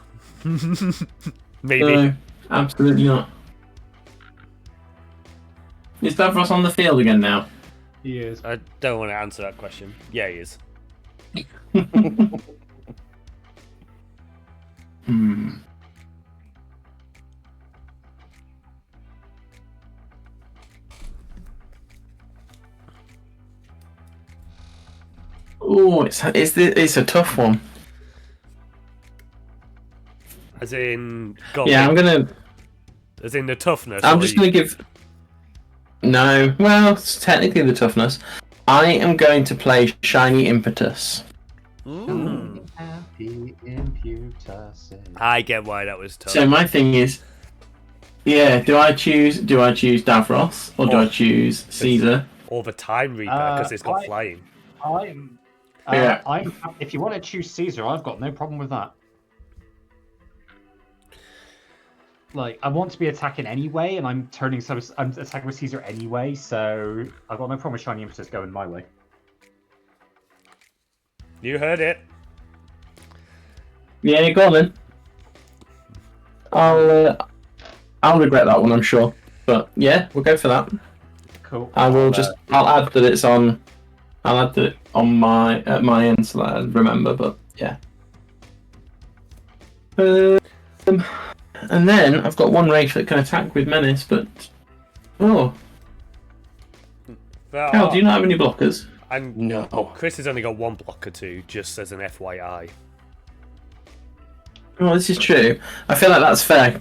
Maybe.
No, absolutely not. Is Davros on the field again now?
He is.
I don't want to answer that question. Yeah, he is.
Oh, it's a tough one.
As in...
Yeah, I'm gonna...
As in the toughness?
I'm just gonna give... No, well, it's technically the toughness. I am going to play Shiny Impetus.
I get why that was tough.
So my thing is... Yeah, do I choose Davros, or do I choose Caesar?
Or the Time Reaper, because it's got flying.
If you want to choose Caesar, I've got no problem with that. Like, I want to be attacking anyway, and I'm attacking with Caesar anyway, so I've got no problem with Shiny Impetus going my way.
You heard it.
Yeah, go on then. I'll regret that one, I'm sure. But yeah, we'll go for that.
Cool.
I'll add that it's on. I'll add that on my at my end so that I remember. But yeah. And then I've got one Wraith that can attack with Menace, but Cal, do you not have any blockers?
No. Chris has only got one blocker too, just as an FYI.
Well, this is true. I feel like that's fair,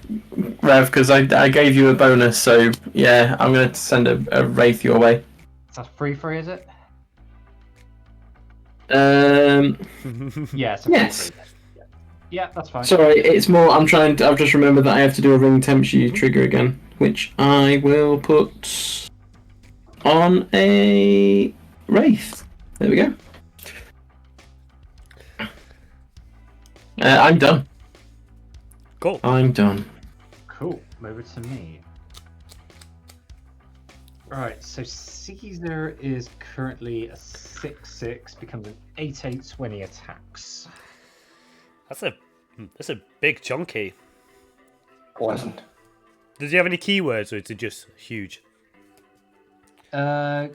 Rev, because I gave you a bonus, so yeah, I'm going to send a Wraith your way.
That's free, is it? Yeah, it's
yes.
Free. Yeah, that's fine.
Sorry, it's more. I've just remembered that I have to do a ring temperature trigger again, which I will put on a Wraith. There we go. I'm done.
Cool.
I'm done.
Cool. Over to me. Right, so Caesar is currently a 6/6, becomes an 8/8 when he attacks.
That's a big chunky.
Pleasant.
Does he have any keywords, or is it just huge?
He hasn't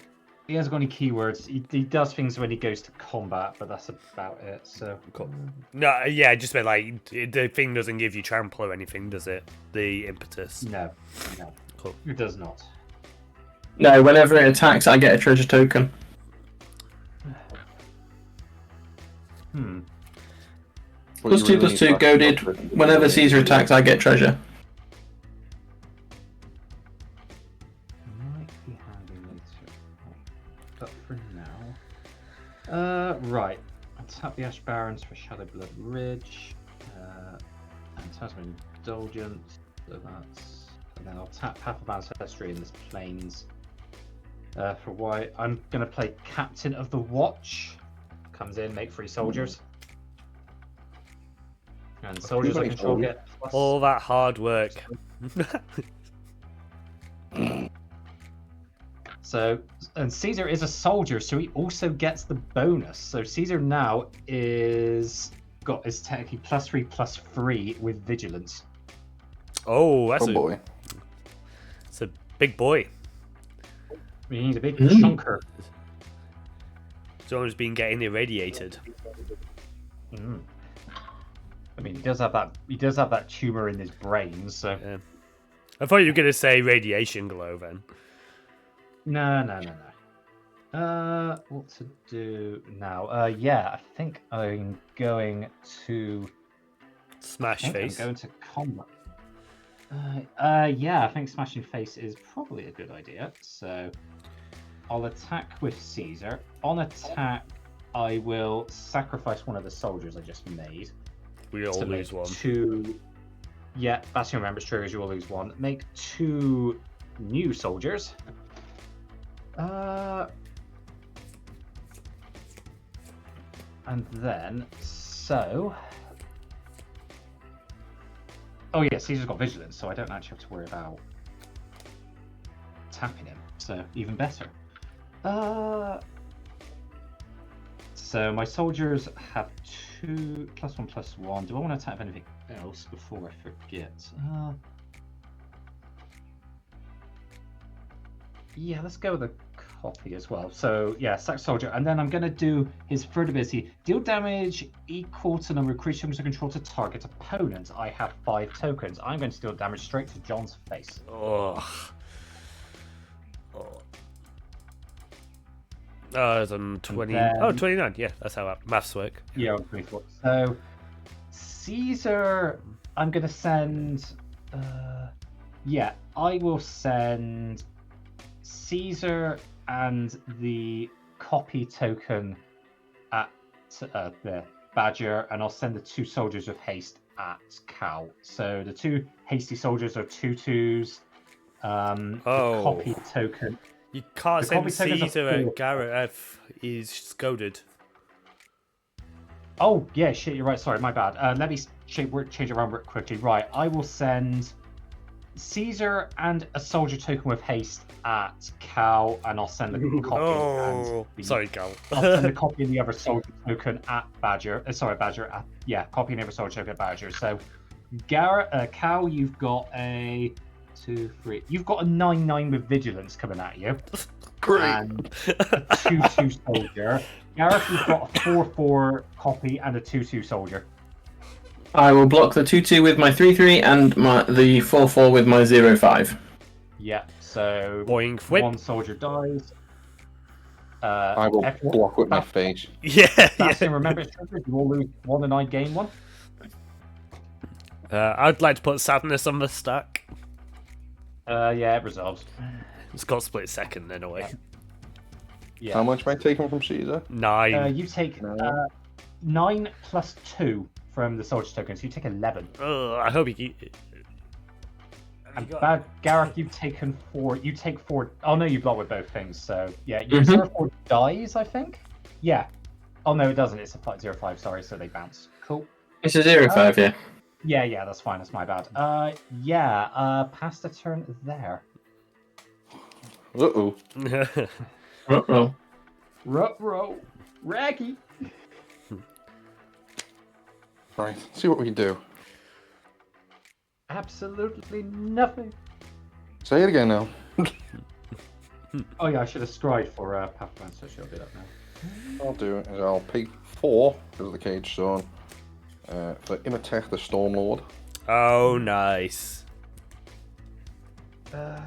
got any keywords. He does things when he goes to combat, but that's about it. So
cool. No, yeah, just meant like the thing doesn't give you trample or anything, does it? The impetus.
No.
Cool.
It does not.
No, whenever it attacks, I get a treasure token. +2/+2 goaded. Whenever Caesar attacks, I get treasure.
Might be handy later. But for now. Right. I'll tap the Ash Barrens for Shadow Blood Ridge. And Tasman Indulgence. So that's. And then I'll tap Path of Ancestry in this Plains. For white. I'm going to play Captain of the Watch. Comes in, make 3 soldiers. And soldiers I control get plus...
All that hard work.
So, and Caesar is a soldier, so he also gets the bonus. So Caesar now is technically +3/+3 with vigilance.
Oh, that's a
boy.
It's a big boy.
I mean, he's a big chunker.
Someone's been getting irradiated.
I mean, he does have that tumor in his brain, so.
Yeah. I thought you were gonna say radiation glow then.
No. What to do now? Yeah, I think I'm going to
smash face.
I'm going to combat. Yeah, I think smashing face is probably a good idea. So I'll attack with Caesar. On attack, I will sacrifice one of the soldiers I just made.
We all lose one.
2. Yeah, that's your members triggers. You will lose 1. Make 2 new soldiers. And then so. Oh yeah, Caesar's got vigilance, so I don't actually have to worry about tapping him. So even better. So my soldiers have 2 +1/+1. Do I want to attack anything else before I forget? Yeah, let's go with a copy as well. So yeah, sack soldier, and then I'm gonna do his third ability: deal damage equal to number of creatures I control to target opponents. I have 5 tokens. I'm going to deal damage straight to John's face.
It's on 20. Oh, 29. Yeah, that's how maths work.
Yeah, on 24. So Caesar, I'm gonna send. Yeah, I will send Caesar and the copy token at the Badger, and I'll send the 2 soldiers of haste at Cal. So the 2 hasty soldiers are 2/2s. The copy token.
You can't send Caesar and Garrett if he's goaded.
Oh yeah, shit, you're right. Sorry, my bad. Let me change around quickly. Right, I will send Caesar and a soldier token with haste at Cal, and I'll send the copy.
Sorry, Cal.
I'll send the copy of the other soldier token at Badger. Badger. Copy and the other soldier token at Badger. So, Garrett, Cal, you've got a 2, 3. You've got a 9/9 with vigilance coming at you.
Great.
And a 2/2 soldier. Gareth, you've got a 4/4 copy and a 2/2 soldier.
I will block the 2/2 with my 3/3 and the 4/4 with my 0/5.
Yeah, so
Boing, whip.
1 soldier dies.
I will block with my face.
Yeah.
Remember, it's triggered. You all lose 1 and I gain 1.
I'd like to put sadness on the stack.
Yeah, it resolves.
It's got split second in a way.
Yeah.
How much am I taking from Caesar?
9.
You take 9 plus 2 from the soldier token, so you take 11.
I hope he.
And Gareth, you've taken 4. You take 4. Oh no, you block with both things. So yeah, you 0/4 dies, I think. Yeah. Oh no, it doesn't. It's a 0/5. Sorry, so they bounce. Cool.
It's a 0/5, yeah.
Yeah, that's fine. That's my bad. Pass the turn there.
Uh-oh.
Uh-oh.
Ruh-roh. Raggy.
Right, see what we can do.
Absolutely nothing.
Say it again now.
Oh yeah, I should have scried for Pathfinder, so she'll do that now.
I'll do is I'll pay 4 because of the Cage Zone for Imatech the Stormlord.
Oh, nice.
Then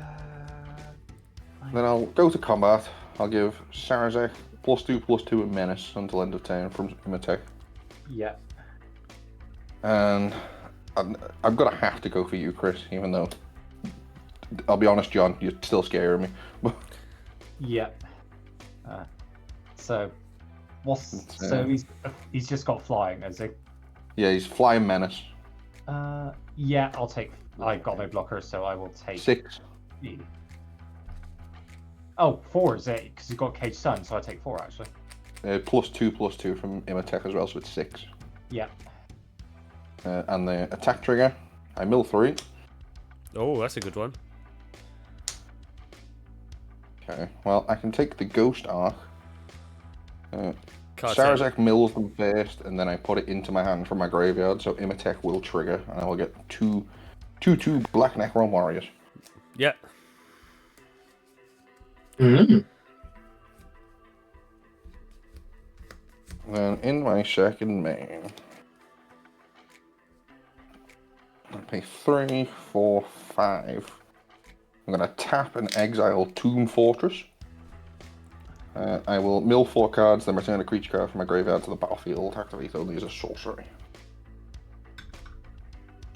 I'll go to combat. I'll give Szarekh +2/+2 and Menace until end of turn from Imatech.
Yeah.
And I'm gonna have to go for you, Chris, even though I'll be honest, John, you're still scaring me.
Yeah. So he's just got flying, has he?
Yeah, he's Flying Menace.
Yeah, I got no blocker, so I will take
6.
Oh, 4 is it? Because he's got Cage Sun, so I take 4 actually.
+2/+2 from Imatech as well, so it's 6.
Yeah.
And the attack trigger, I mill 3.
Oh, that's a good one.
Okay, well, I can take the Ghost Arc.
Can't
Szarekh mills them first, and then I put it into my hand from my graveyard, so Imatech will trigger, and I will get 2 Black Necron Warriors.
Yeah.
Mm.
Then in my second main, I pay 3, 4, 5. I'm going to tap and exile Tomb Fortress. I will mill 4 cards, then return a creature card from my graveyard to the battlefield. Activate only as a sorcery.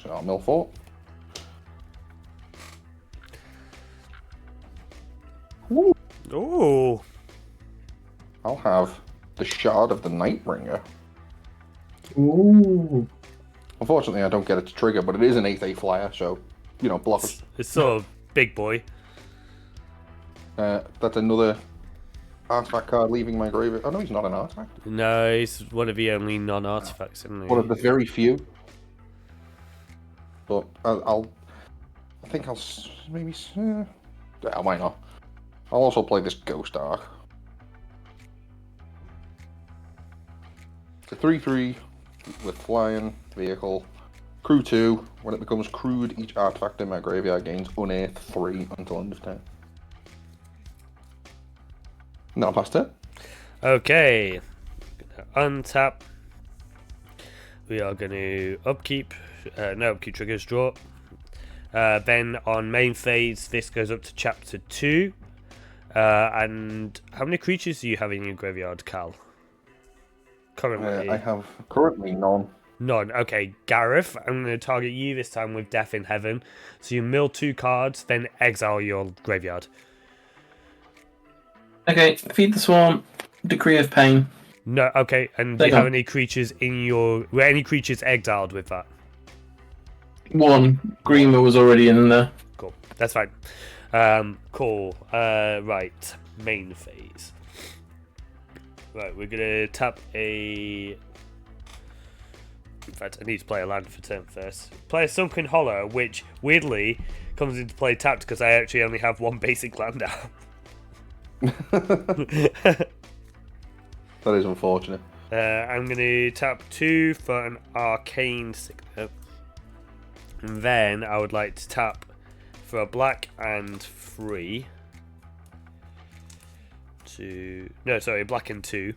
So I'll mill 4. Ooh.
Ooh.
I'll have the Shard of the Nightbringer.
Ooh.
Unfortunately, I don't get it to trigger, but it is an 8/8 flyer, so, block it.
It's sort of big boy.
That's another artifact card leaving my graveyard. Oh no, he's not an artifact.
No, he's one of the only non-artifacts, isn't he?
One of the very few. But I think I'll maybe. Yeah, why not? I'll also play this Ghost Arc. It's a 3/3 with flying, vehicle, crew 2. When it becomes crewed, each artifact in my graveyard gains unearthed 3 until end of turn. Now past it.
Okay. Untap. We are going to upkeep. No upkeep triggers, draw. Then on main phase, this goes up to chapter 2. And how many creatures do you have in your graveyard, Cal? Currently,
I have currently none.
None. Okay, Gareth, I'm going to target you this time with Death in Heaven. So you mill 2 cards, then exile your graveyard.
Okay, feed the swarm. Decree of pain.
No, okay. And do you have any creatures in your... Were any creatures exiled with that?
1. Greener was already in there.
Cool. That's fine. Cool. Right. Main phase. Right, we're going to tap a... In fact, I need to play a land for turn first. Play a Sunken Hollow, which, weirdly, comes into play tapped because I actually only have 1 basic land out.
That is unfortunate.
I'm going to tap 2 for an Arcane Signet. And then I would like to tap for a black and 3. Black and 2.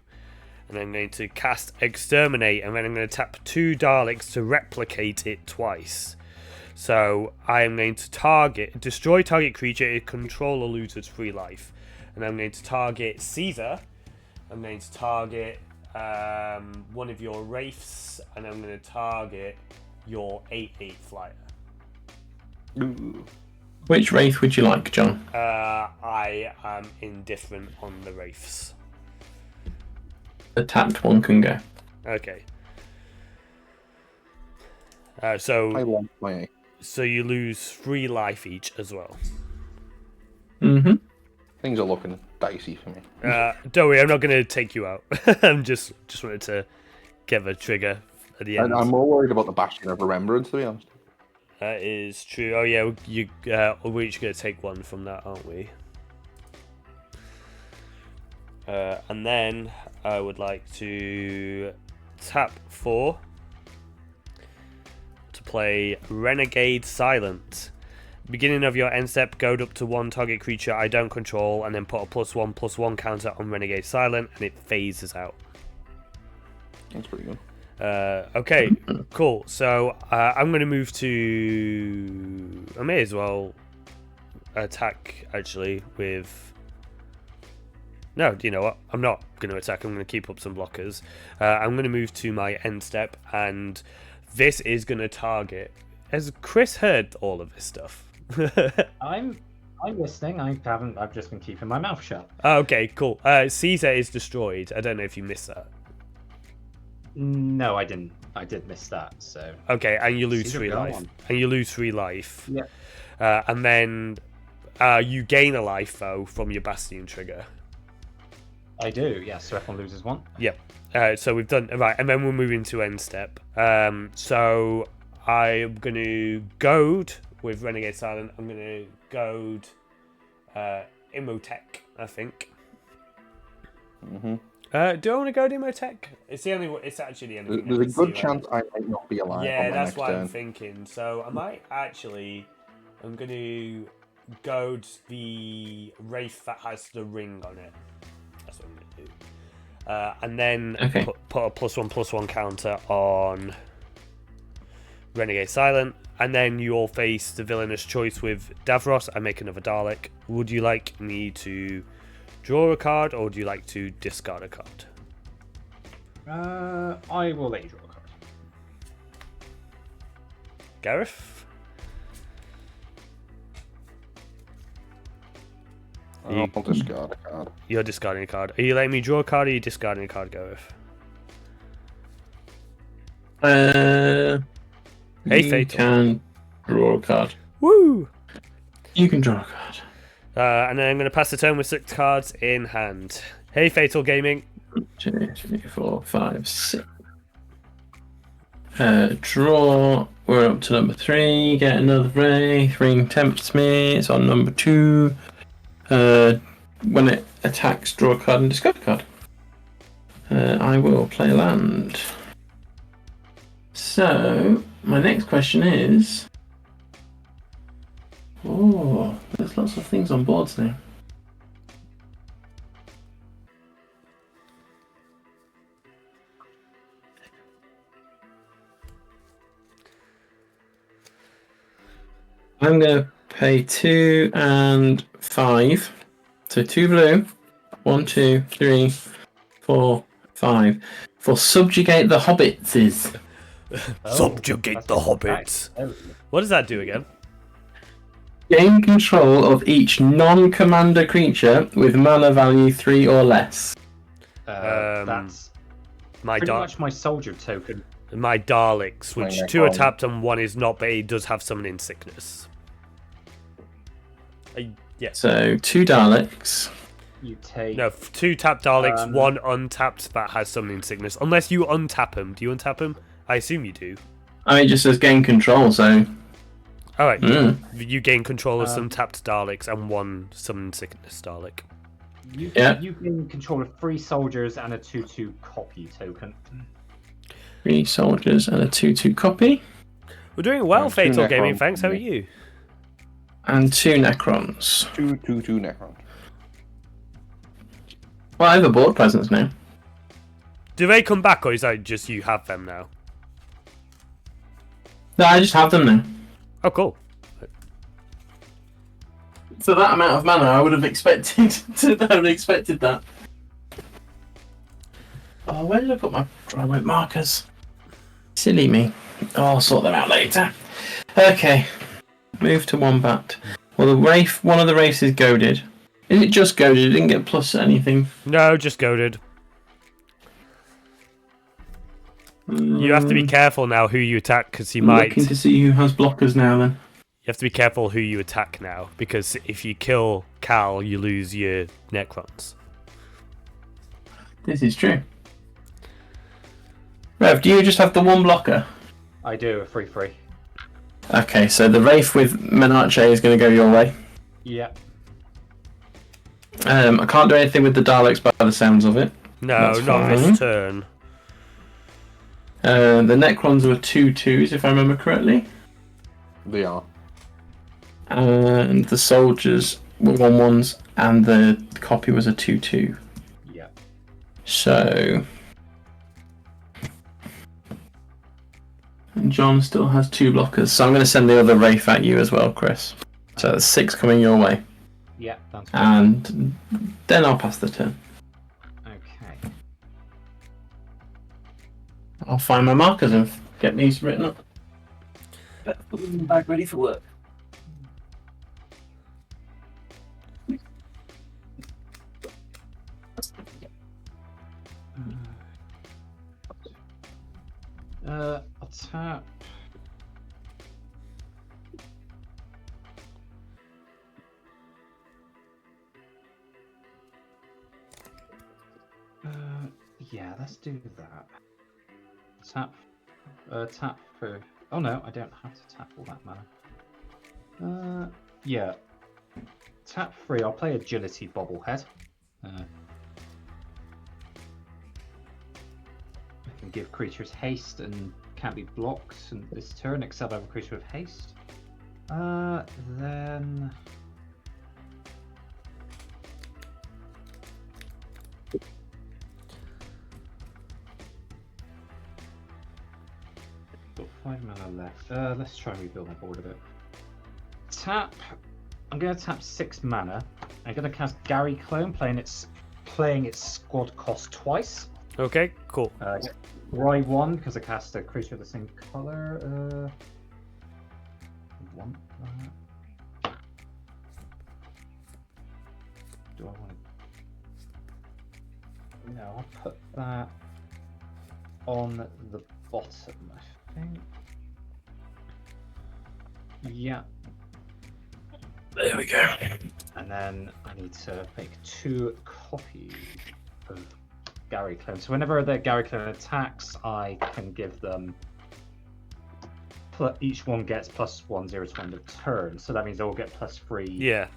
And I'm going to cast Exterminate, and then I'm going to tap 2 Daleks to replicate it twice. So I am going to destroy target creature, control or loses 3 life. And I'm going to target Caesar. I'm going to target one of your Wraiths, and I'm going to target your 8/8 flyer.
Ooh.
Which Wraith would you like, John?
I am indifferent on the Wraiths.
The tapped one can go.
Okay.
I want my 8.
So you lose 3 life each as well.
Mm-hmm.
Things are looking dicey for me.
Don't worry, I'm not going to take you out. I'm just wanted to get the trigger at the end.
I'm more worried about the Bastion of Remembrance, to be honest.
That is true. Oh yeah, we're each going to take 1 from that, aren't we? And then I would like to tap 4 to play Renegade Silent. Beginning of your end step, goad up to 1 target creature I don't control, and then put a +1/+1 counter on Renegade Silent, and it phases out.
That's pretty good.
Okay, cool. So I'm going to move to... I may as well attack, actually, with... No, you know what? I'm not going to attack. I'm going to keep up some blockers. I'm going to move to my end step, and this is going to target... Has Chris heard all of this stuff?
I'm listening. I've just been keeping my mouth shut.
Oh, okay, cool. Caesar is destroyed. I don't know if you missed that.
No, I didn't. I did miss that. So
okay, and you lose
Caesar,
3 life.
on.
And you lose 3 life.
Yeah.
And then you gain a life though from your Bastion trigger.
I do. Yeah. So everyone loses 1.
Yep. So we've done right, and then we're moving to end step. So I'm going to goad with Renegade Silent. I'm going to goad Imhotep, I think.
Mm-hmm.
Do I want to go to Imhotep? It's actually the only thing.
There's a good chance I might not be alive.
Yeah,
on my
that's
next
what
turn.
I'm thinking. So I might actually... I'm going to goad the Wraith that has the ring on it. That's what I'm going to do. And then put a +1/+1 counter on Renegade Silent. And then you'll face the villainous choice with Davros and make another Dalek. Would you like me to draw a card, or do you like to discard a card?
I will let you draw a card.
Gareth?
I'll discard a card.
You're discarding a card. Are you letting me draw a card, or are you discarding a card, Gareth? Hey,
you
Fatal.
can draw a card.
Woo!
You can draw a card.
And then I'm going to pass the turn with 6 cards in hand. Hey, Fatal Gaming.
2, 3, 4, 5, 6. Draw. We're up to number 3. Get another Wraith. Ring tempts me. It's on number 2. When it attacks, draw a card and discard a card. I will play land. So, my next question is... Oh, there's lots of things on boards now. I'm going to pay 2 and 5. So 2 blue. 1, 2, 3, 4, 5. For subjugate the hobbitses.
Subjugate the hobbits. What does that do again?
Gain control of each non-commander creature with mana value 3 or less.
That's pretty much my soldier token.
My Daleks, which 2 are tapped and 1 is not, but he does have summoning sickness. Yeah.
So 2 Daleks.
You take...
No, 2 tapped Daleks, 1 untapped that has summoning sickness. Unless you untap him. Do you untap him? I assume you do.
I mean, it just says gain control, so...
Alright, you gain control of some tapped Daleks and 1 summoning sickness Dalek.
You gain control of 3 soldiers and a 2/2 copy token.
3 soldiers and a 2/2 copy.
We're doing well, Fatal Gaming, thanks. How are you?
And 2 Necrons.
2 Necrons.
Well, I have a board presence now.
Do they come back, or is that just you have them now?
No, I just have them now.
Oh, cool.
For that amount of mana, I would have expected that. Oh, where did I put my dry weight markers? Silly me. Oh, I'll sort them out later. Okay. Move to Wombat. Well, the Wraith, one of the Wraiths is goaded. Is it just goaded? It didn't get plus anything.
No, just goaded. You have to be careful now who you attack, because you might...
Looking to see who has blockers now, then.
You have to be careful who you attack now, because if you kill Cal, you lose your Necrons.
This is true. Rev, do you just have the 1 blocker?
I do, a 3/3.
Okay, so the Wraith with Menarche is going to go your way.
Yep.
I can't do anything with the Daleks by the sounds of it.
No, not this turn.
The Necrons were 2/2s, if I remember correctly.
They are.
And the soldiers were 1/1s, and the copy was a 2/2.
Yeah.
So... And John still has 2 blockers, so I'm going to send the other Wraith at you as well, Chris. So that's 6 coming your way.
Yeah, that's good.
And then I'll pass the turn.
Okay.
I'll find my markers and get these written up. Put them in the bag ready for work.
I'll tap. Yeah, let's do that. Tap for... Oh no, I don't have to tap all that mana. Yeah. Tap 3, I'll play Agility Bobblehead. I can give creatures haste and can't be blocked this turn except I have a creature with haste. Then... Got 5 mana left. Let's try and rebuild my board a bit. Tap. I'm going to tap 6 mana. I'm going to cast Gary Clone, playing its squad cost twice.
Okay, cool.
Roy 1 because I cast a creature of the same color. Want that? Do I want to? No, I'll put that on the bottom, I think. Yeah.
There we go.
And then I need to make 2 copies of Gary Clone. So whenever the Gary Clone attacks, I can give them... Each one gets +1/0 to end of turn. So that means they all get +3.
Yeah.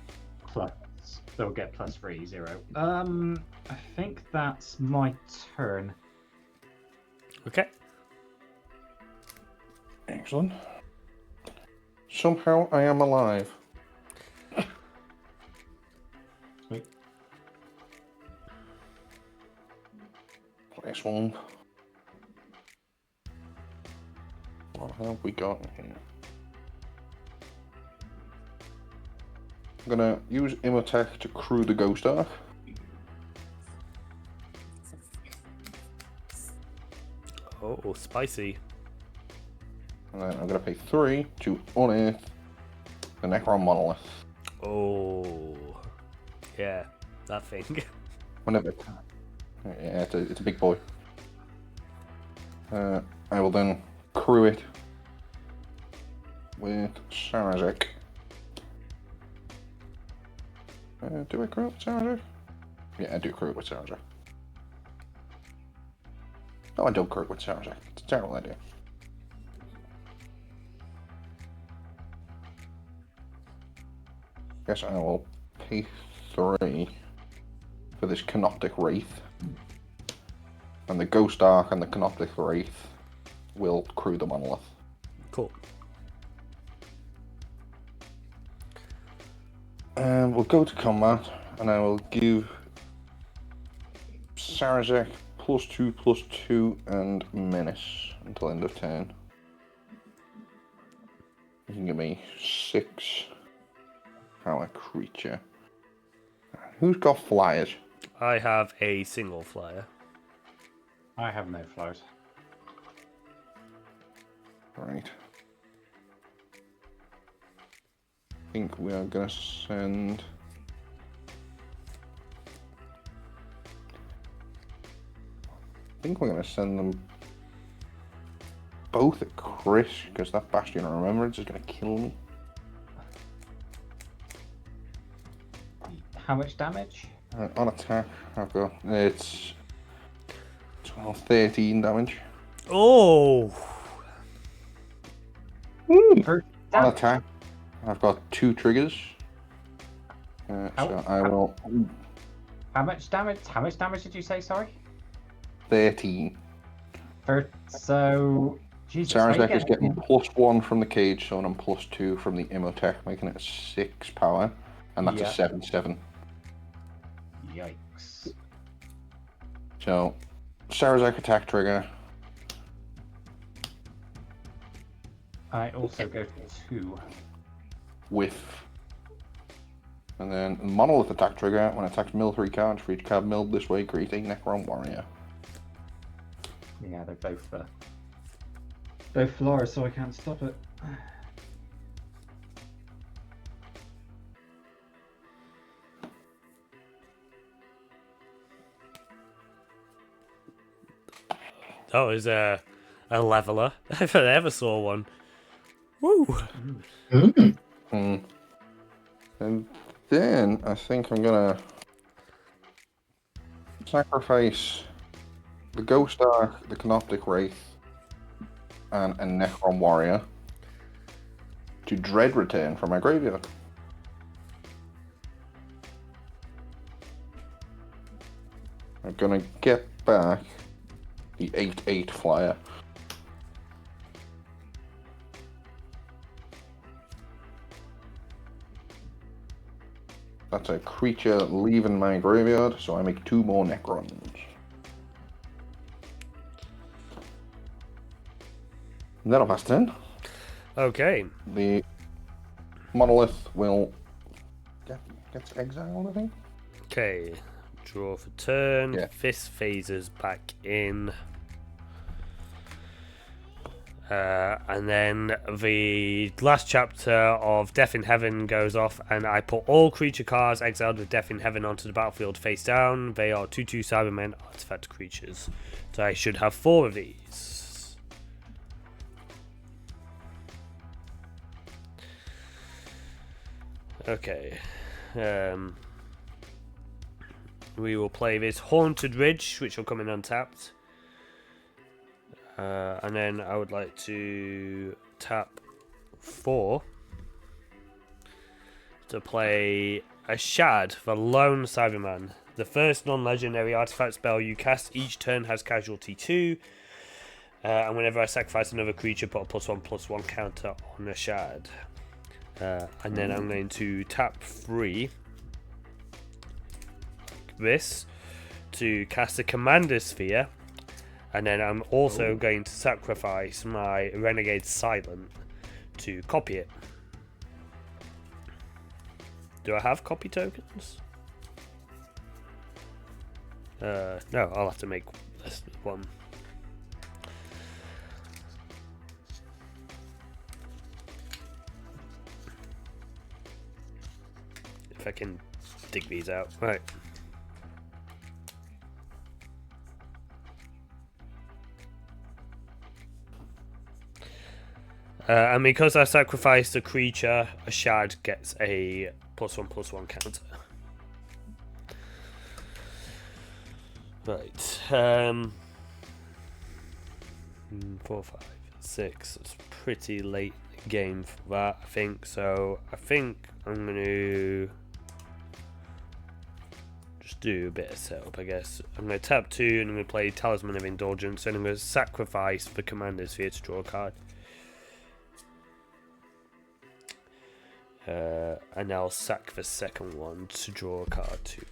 Plus they'll get +3, 0. I think that's my turn.
Okay.
Excellent. Somehow I am alive.
Sweet.
Place one. What have we got in here? I'm gonna use Imotech to crew the Ghost Ark.
Oh, spicy.
And then I'm gonna pay 3 to unearth the Necron Monolith.
Oh, yeah, that thing.
Whenever. Yeah, it's a big boy. I will then crew it with Szarekh. Do I crew it with Szarekh? Yeah, I do crew it with Szarekh. No, I don't crew it with Szarekh. It's a terrible idea. Guess I will pay 3 for this Canoptic Wraith. And the Ghost Ark and the Canoptic Wraith will crew the Monolith.
Cool.
And we'll go to combat, and I will give Szarekh +2/+2 and Menace until end of turn. You can give me 6 power creature. Who's got flyers?
I have a single flyer.
I have no float.
Right. I think we are gonna send. I think we're gonna send them both at Chris, because that Bastion of Remembrance is gonna kill me.
How much damage?
On attack, I've got it's 12, 13 damage.
Oh,
For
On attack, I've got 2 triggers. So I will.
How much damage? How much damage did you say? Sorry.
13.
So. Jesus,
Szarekh is getting +1 from the cage zone and +2 from the Imotech, making it a 6 power, and that's a 7/7.
Yikes.
So, Szarekh attack trigger.
I also go for 2.
Whiff. And then Monolith attack trigger. When it attacks military cards for each card milled this way, create a Necron Warrior.
Yeah, they're both floors, so I can't stop it.
that was a leveler. If I ever saw one. Woo!
And then I think I'm gonna sacrifice the Ghost Ark, the Canoptic Wraith, and a Necron Warrior to Dread Return from my graveyard. I'm gonna get back the 8/8 flyer. That's a creature leaving my graveyard, so I make 2 more Necrons. And that'll pass turn.
Okay.
The Monolith will gets exiled, I think.
Okay. Draw for turn.
Yeah.
This phases back in. And then the last chapter of Death in Heaven goes off, and I put all creature cards exiled with Death in Heaven onto the battlefield face down. They are 2/2 Cybermen artifact creatures. So I should have 4 of these. Okay. We will play this Haunted Ridge, which will come in untapped. And then I would like to tap 4 to play a Shad for Lone Cyberman. The first non-legendary artifact spell you cast each turn has casualty 2. And whenever I sacrifice another creature, put a +1/+1 counter on a Shad. And then I'm going to tap 3. This to cast a Commander Sphere. And then I'm also going to sacrifice my Renegade Silent to copy it. Do I have copy tokens? No, I'll have to make this one. If I can dig these out. Right. And because I sacrificed a creature, a Shad gets a +1/+1 counter. Right. 4, 5, 6. It's pretty late game for that, I think. So I think I'm going to just do a bit of setup, I guess. I'm going to tap 2 and I'm going to play Talisman of Indulgence, and I'm going to sacrifice the Commander Sphere to draw a card. And I'll sack the second one to draw a card too.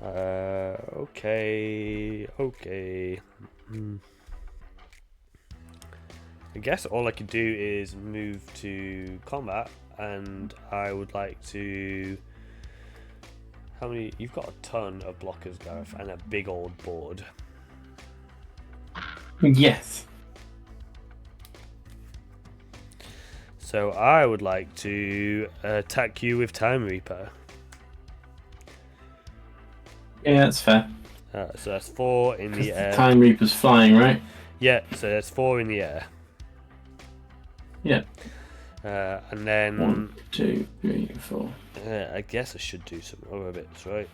Okay. I guess all I could do is move to combat, and I would like to... How many? You've got a ton of blockers, Gareth, and a big old board.
Yes.
So I would like to attack you with Time Reaper.
Yeah, that's fair.
So that's 4 in the air.
Time Reaper's flying, right?
Yeah, so that's 4 in the air.
Yeah.
And then
1, 2, 3, 4.
I guess I should do some other bits, right?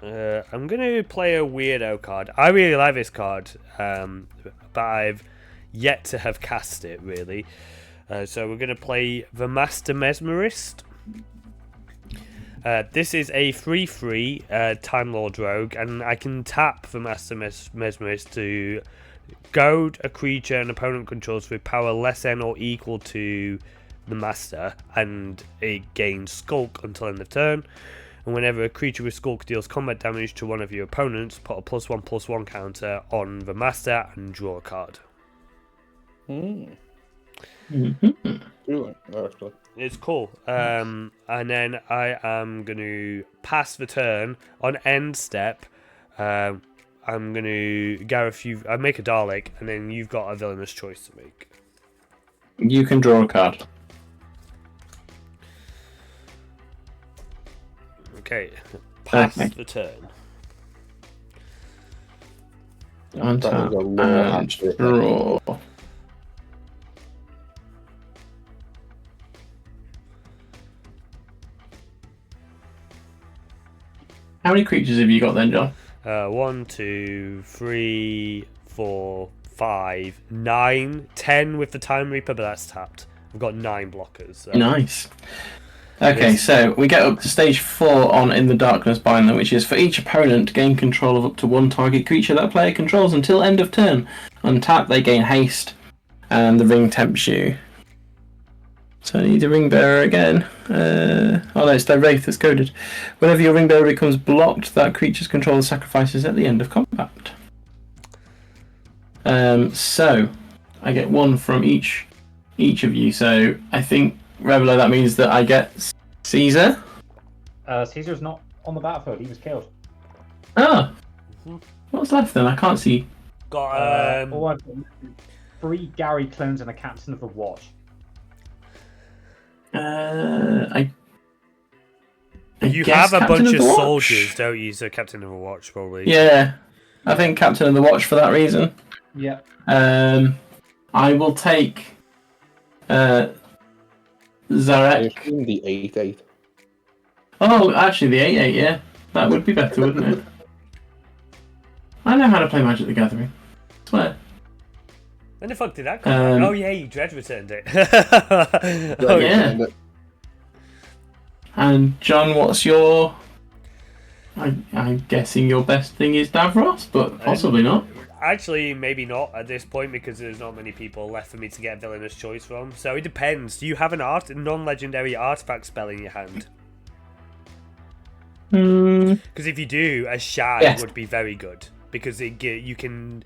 I'm gonna play a weirdo card. I really like this card, but I've yet to have cast it really. So we're gonna play the Master Mesmerist. This is a 3/3 Time Lord Rogue, and I can tap the Master Mesmerist to goad a creature an opponent controls with power less than or equal to the Master, and it gains Skulk until end of turn. And whenever a creature with Skulk deals combat damage to one of your opponents, put a +1/+1 counter on the Master and draw a card. It's cool. And then I am going to pass the turn. On end step, I'm going to... Gareth, I make a Dalek, and then you've got a villainous choice to make.
You can draw a card.
Okay, pass
Okay.
the turn.
Untap and draw. How many creatures have you got then, John?
1, 2, 3, 4, 5, 9, 10 with the Time Reaper, but that's tapped. I've got 9 blockers. So.
Nice. Okay, so we get up to stage 4 on In the Darkness Binder, which is for each opponent gain control of up to 1 target creature that player controls until end of turn. Untap, they gain haste, and the ring tempts you. So I need a ring bearer again. Oh no, it's their Wraith that's coded. Whenever your ring bearer becomes blocked, that creature's control sacrifices at the end of combat. So I get 1 from each of you. So I think, Revelo, that means that I get Caesar.
Caesar's not on the battlefield. He was killed.
Ah, what's left then? I can't see.
Got
3 Gary clones and a Captain of the Watch.
You have a bunch of soldiers, don't you? So Captain of the Watch, probably.
Yeah, I think Captain of the Watch for that reason.
Yeah.
I will take Szarekh.
The 8/8.
Oh, actually, the 8/8, yeah. That would be better, wouldn't it? I know how to play Magic the Gathering. Swear.
When the fuck did that come out? Oh yeah, you dread returned it.
Oh yeah. And John, what's your? I'm guessing your best thing is Davros, but possibly not.
Actually, maybe not at this point because there's not many people left for me to get a villainous choice from. So it depends. Do you have a non-legendary artifact spell in your hand? Because if you do, a shard would be very good because the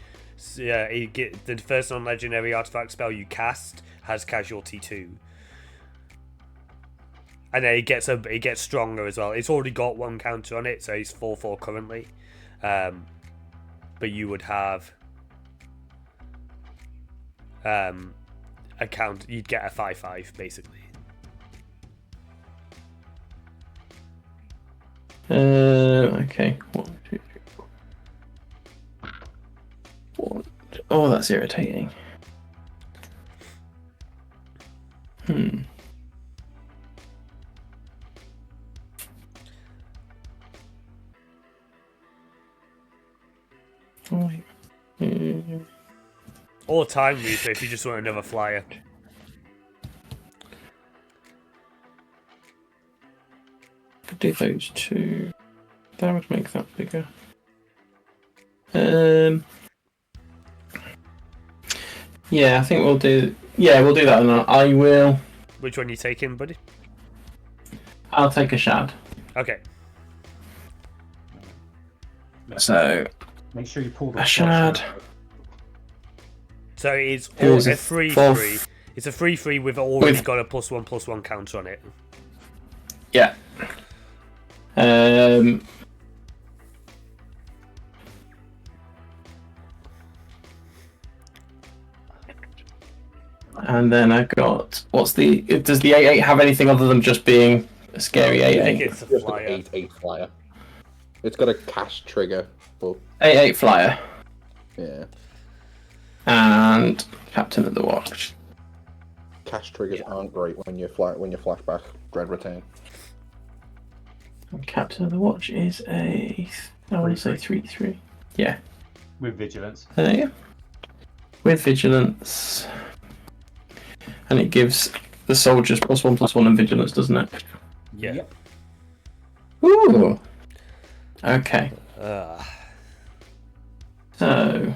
first non-legendary artifact spell you cast has casualty 2. And then it gets stronger as well. It's already got 1 counter on it, so it's 4/4 currently. But you would have a count. You'd get a 5/5 basically.
Okay. 1, 2, 3, 4. Oh, that's irritating.
Or Time Reaper if you just want another flyer.
Could do those 2. That would make that bigger. Yeah, I think we'll do. Yeah, we'll do that. And I will.
Which one are you taking, buddy?
I'll take a shard.
Okay.
So.
Make sure you pull the
a shard.
So it's a 3/3. It's a 3/3 with already got a +1/+1 counter on it.
Yeah. And then I got does the 8/8 have anything other than just being a scary 8/8?
It's a flyer.
8/8 flyer. It's got a cast trigger. But...
8/8 flyer.
Yeah.
And Captain of the Watch.
Cast triggers aren't great when you flashback Dread Retain.
And Captain of the Watch is I want to say 3/3. Yeah.
With vigilance.
Yeah. With vigilance. And it gives the soldiers +1/+1 and vigilance, doesn't it?
Yeah.
Yep.
Ooh. Okay. So.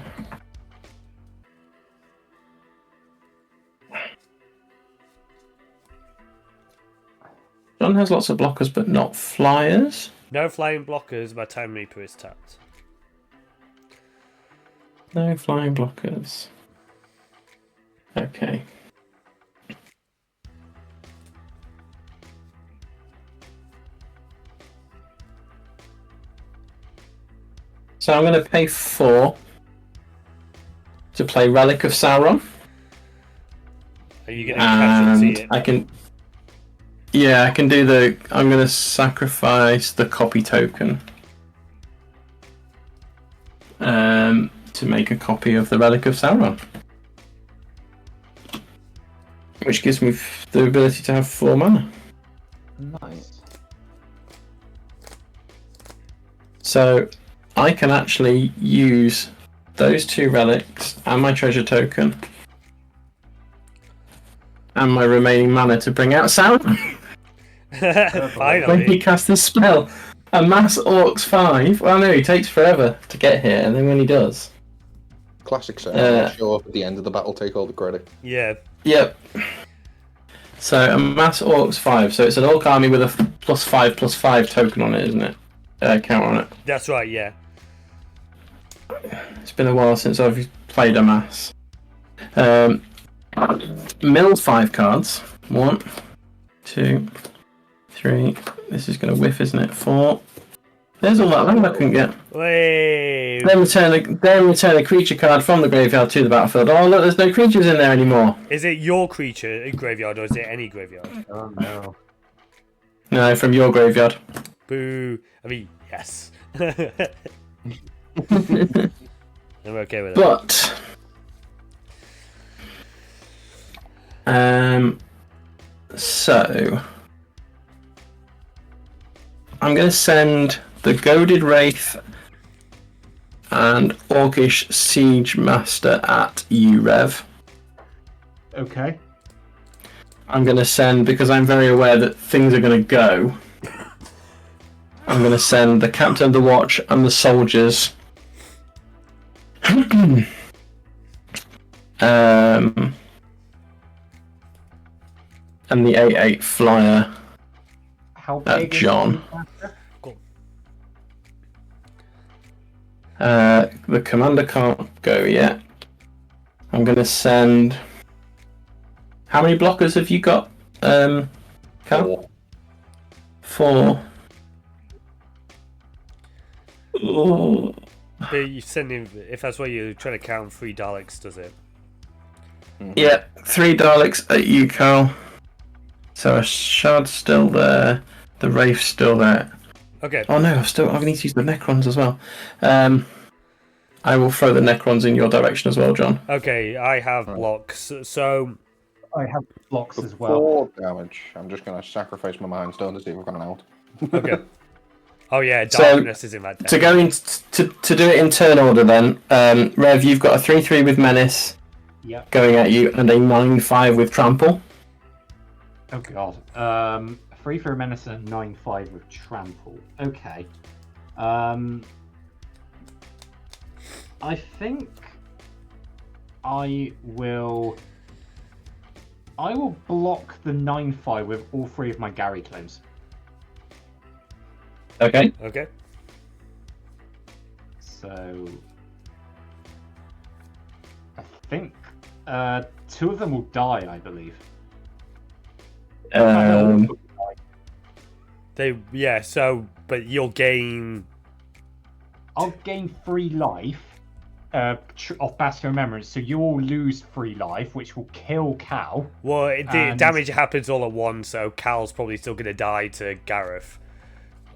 John has lots of blockers, but not flyers.
No flying blockers. My Time Reaper is tapped.
No flying blockers. Okay. So I'm going to pay 4 to play Relic of Sauron.
Are you going to casualty it?
I can. Yeah, I can do the. I'm going to sacrifice the copy token to make a copy of the Relic of Sauron, which gives me the ability to have 4 mana.
Nice.
So I can actually use those 2 relics and my treasure token and my remaining mana to bring out Sauron.
Finally.
When he casts this spell, amass Orcs 5. Well, no, he takes forever to get here, and then when he does.
Classic Sauron. Show up at the end of the battle, take all the credit.
Yeah.
Yep. So amass Orcs 5. So it's an Orc army with a +5/+5 token on it, isn't it? Counter on it.
That's right, yeah.
It's been a while since I've played amass. Mill 5 cards. 1, 2, 3. This is going to whiff, isn't it? 4. There's all that land I couldn't get.
Wait.
Then return a creature card from the graveyard to the battlefield. Oh look, there's no creatures in there anymore.
Is it your creature graveyard or is it any graveyard?
Oh no.
No, from your graveyard.
Boo. I mean, yes. I'm okay with it.
But so I'm going to send the Goaded Wraith and Orcish Siege Master at URev.
Okay.
I'm going to send, because I'm very aware that things are going to go, I'm going to send the Captain of the Watch and the soldiers and the 8-8 flyer
How
at
big
John.
is the master?
Cool.
The commander can't go yet. I'm going to send... How many blockers have you got, Cal? 4. Oh.
But you sending, if that's what you're trying to count, 3 Daleks, does it?
Yeah, 3 Daleks at you, Cal. So a Shard's still there. The Wraith's still there.
Okay.
Oh no, I need to use the Necrons as well. I will throw the Necrons in your direction as well, John.
Okay, I have blocks. So
I have blocks as well.
4 damage. I'm just going to sacrifice my Mind Stone to see if I've got an out.
okay. Oh yeah,
So,
darkness is in that.
To go in to do it in turn order, then Rev, you've got a 3/3 with Menace going at you, and a 9/5 with Trample.
Oh god. 3 for a menace and 9/5 with trample. Okay. I think I will block the 9/5 with all 3 of my Gary claims.
Okay.
Okay.
So I think 2 of them will die, I believe.
But you'll gain.
I'll gain 3 life off Bastion Remembrance, so you all lose 3 life, which will kill Cal.
Well, the damage happens all at once, so Cal's probably still going to die to Gareth.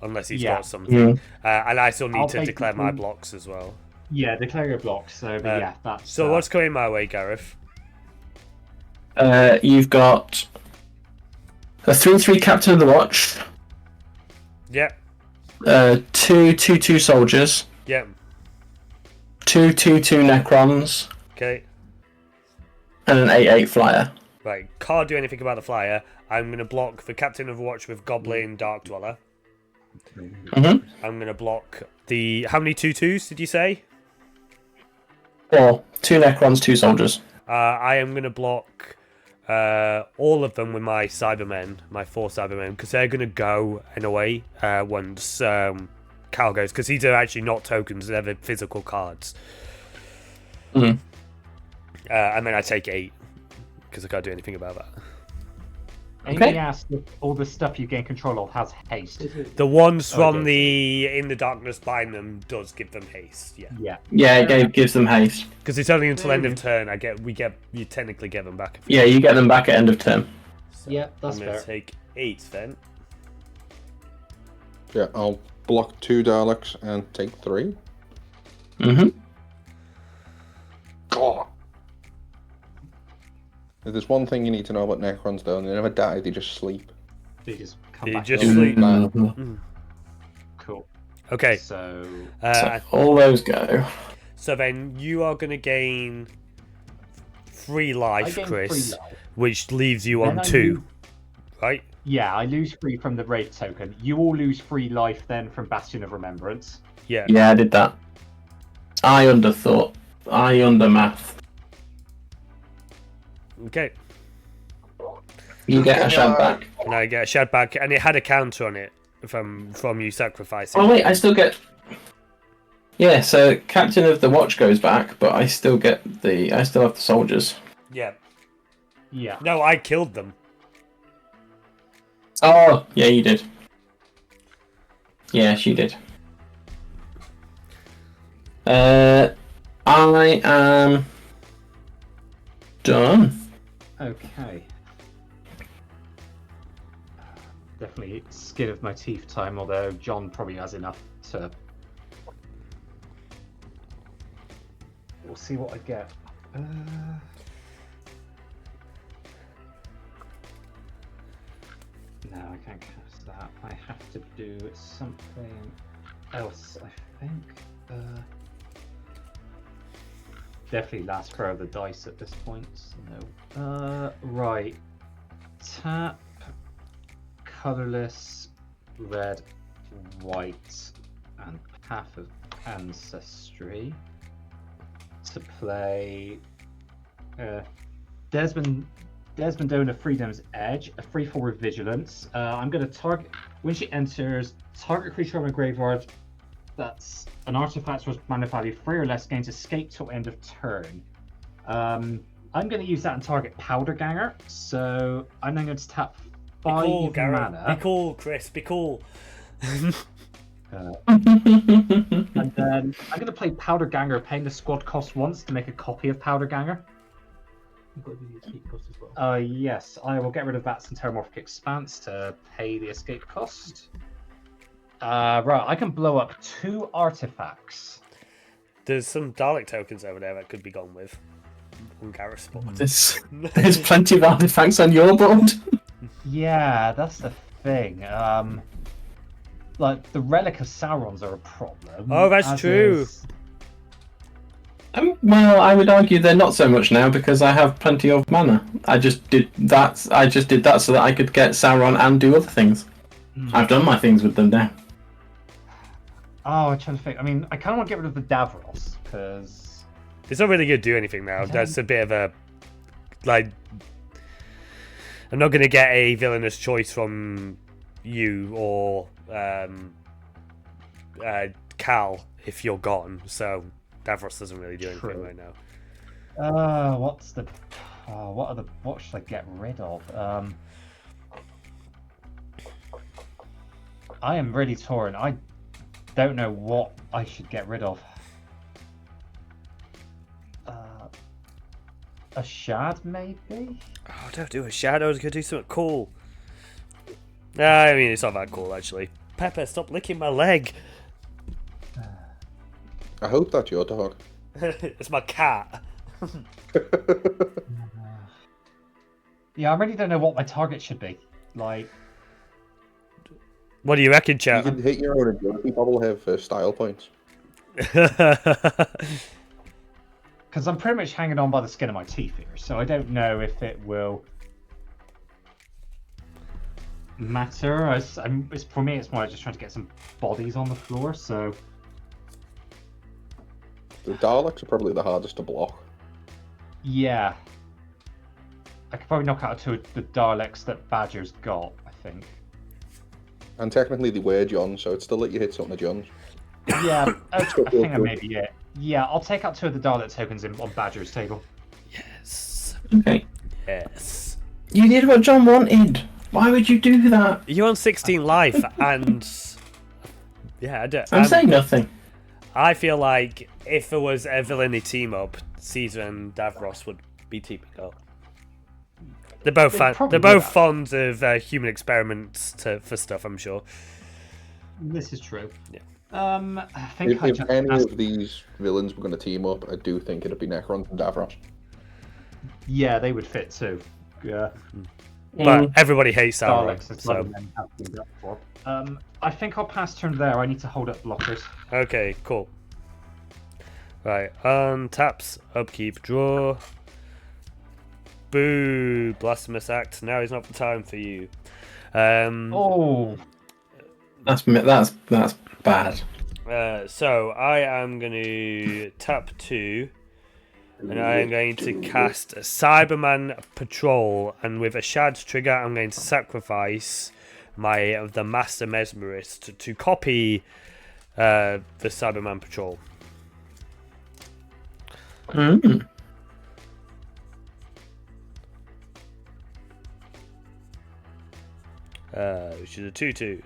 Unless he's got something. And I still need to declare my blocks as well.
Yeah, declare your blocks, so but yeah, that's...
So what's coming my way, Gareth?
You've got a 3/3 Captain of the Watch.
Yep.
2 2/2 soldiers.
Yep.
2 2/2 Necrons.
Okay.
And an 8/8 flyer.
Right, can't do anything about the flyer. I'm going to block the Captain of the Watch with Goblin Dark Dweller.
I'm
going to block the... How many 2/2s did you say?
4. 2 Necrons, 2 soldiers.
I am going to block all of them with my Cybermen, my 4 Cybermen, because they're going to go in a way once Cal goes, because these are actually not tokens, they're the physical cards. And then I take 8, because I can't do anything about that.
Amy asked if all the stuff you gain control of has haste.
The ones from the In the Darkness bind them does give them haste, yeah.
It gives them haste.
Because it's only until end of turn you technically get them back.
Yeah, you get them back at end of turn.
So
yeah, that's
I'm
fair.
going to take 8 then.
Yeah, I'll block 2 Daleks and take 3. God. If there's one thing you need to know about Necrons, though, they never die, they just sleep.
They just come
You
back.
just
to
sleep.
Cool.
Okay.
So
all those go.
So then you are going to gain 3 life, Chris,
3 life.
which leaves you
Then
on 2, right?
Yeah, I lose 3 from the Wraith token. You all lose 3 life then from Bastion of Remembrance.
Yeah.
Yeah, I did that. I underthought. I undermath.
Okay.
You get a shad back.
And I get a shad back, and it had a counter on it from you sacrificing.
Oh wait, I still get. Yeah, so Captain of the Watch goes back, but I still have the soldiers.
Yeah.
Yeah.
No, I killed them.
Oh, yeah, you did. Yeah, she did. I am done.
Okay. Definitely skin of my teeth time, although John probably has enough to... We'll see what I get. No, I can't cast that. I have to do something else, I think. definitely last for the dice at this point. So, right. Tap. Colorless. Red. White. And Path of Ancestry. To play. Desmond Donor Freedom's Edge. A free for Vigilance. I'm going to target. When she enters, target creature from a graveyard that's an artifact with mana value 3 or less gains escape till end of turn. I'm going to use that and target Powder Ganger. So I'm then going to tap 5 mana.
Be cool, Chris. Be cool.
And then I'm going to play Powder Ganger, paying the squad cost once to make a copy of Powder Ganger.
You've got to do the escape cost as well.
Yes, I will get rid of that Centeromorphic Expanse to pay the escape cost. Right, I can blow up 2 artifacts.
There's some Dalek tokens over there that could be gone with. On Gareth's spot.
There's plenty of artifacts on your board.
Yeah, that's the thing. Like, the Relic of Saurons are a problem.
Oh, that's true.
Well, I would argue they're not so much now because I have plenty of mana. I just did that so that I could get Sauron and do other things. I've done my things with them now.
Oh, I'm trying to think. I mean, I kind of want to get rid of the Davros because
it's not really going to do anything now. That's a bit of a like. I'm not going to get a villainous choice from you or Cal if you're gone. So Davros doesn't really do anything right now.
What should I get rid of? I am really torn. I don't know what I should get rid of. A Shad, maybe?
Oh, don't do a Shad. I was going to do something cool. I mean, it's not that cool, actually. Pepper, stop licking my leg.
I hope that's your dog.
It's my cat.
Yeah, I really don't know what my target should be. Like,
what do you reckon, chat?
You can hit your own ability bubble here for style points.
because I'm pretty much hanging on by the skin of my teeth here, so I don't know if it will matter. For me, it's more just trying to get some bodies on the floor, so...
The Daleks are probably the hardest to block.
Yeah. I could probably knock out 2 of the Daleks that Badger's got, I think.
And technically they were Johns, so it's still let you hit some of the Johns.
Yeah, I think I maybe it. Yeah, I'll take out 2 of the Dalek tokens on Badger's table.
Yes.
Okay.
Yes.
You did what John wanted. Why would you do that?
You're on 16 life, and yeah,
I'm saying nothing.
I feel like if there was a villainy team up, Caesar and Davros would be teaming up. They're both fond of human experiments for stuff, I'm sure.
This is true.
Yeah.
I think
if any of these villains were going to team up, I do think it'd be Necrons and Davros.
Yeah, they would fit too. Yeah.
But everybody hates Sauron.
So. I think I'll pass turn there. I need to hold up blockers.
Okay, cool. Right, taps, upkeep, draw. Boo! Blasphemous act. Now is not the time for you.
That's bad.
So I am going to tap 2, and I am going to cast a Cyberman Patrol, and with a Shad's trigger, I'm going to sacrifice the Master Mesmerist to copy the Cyberman Patrol. Which is a 2/2.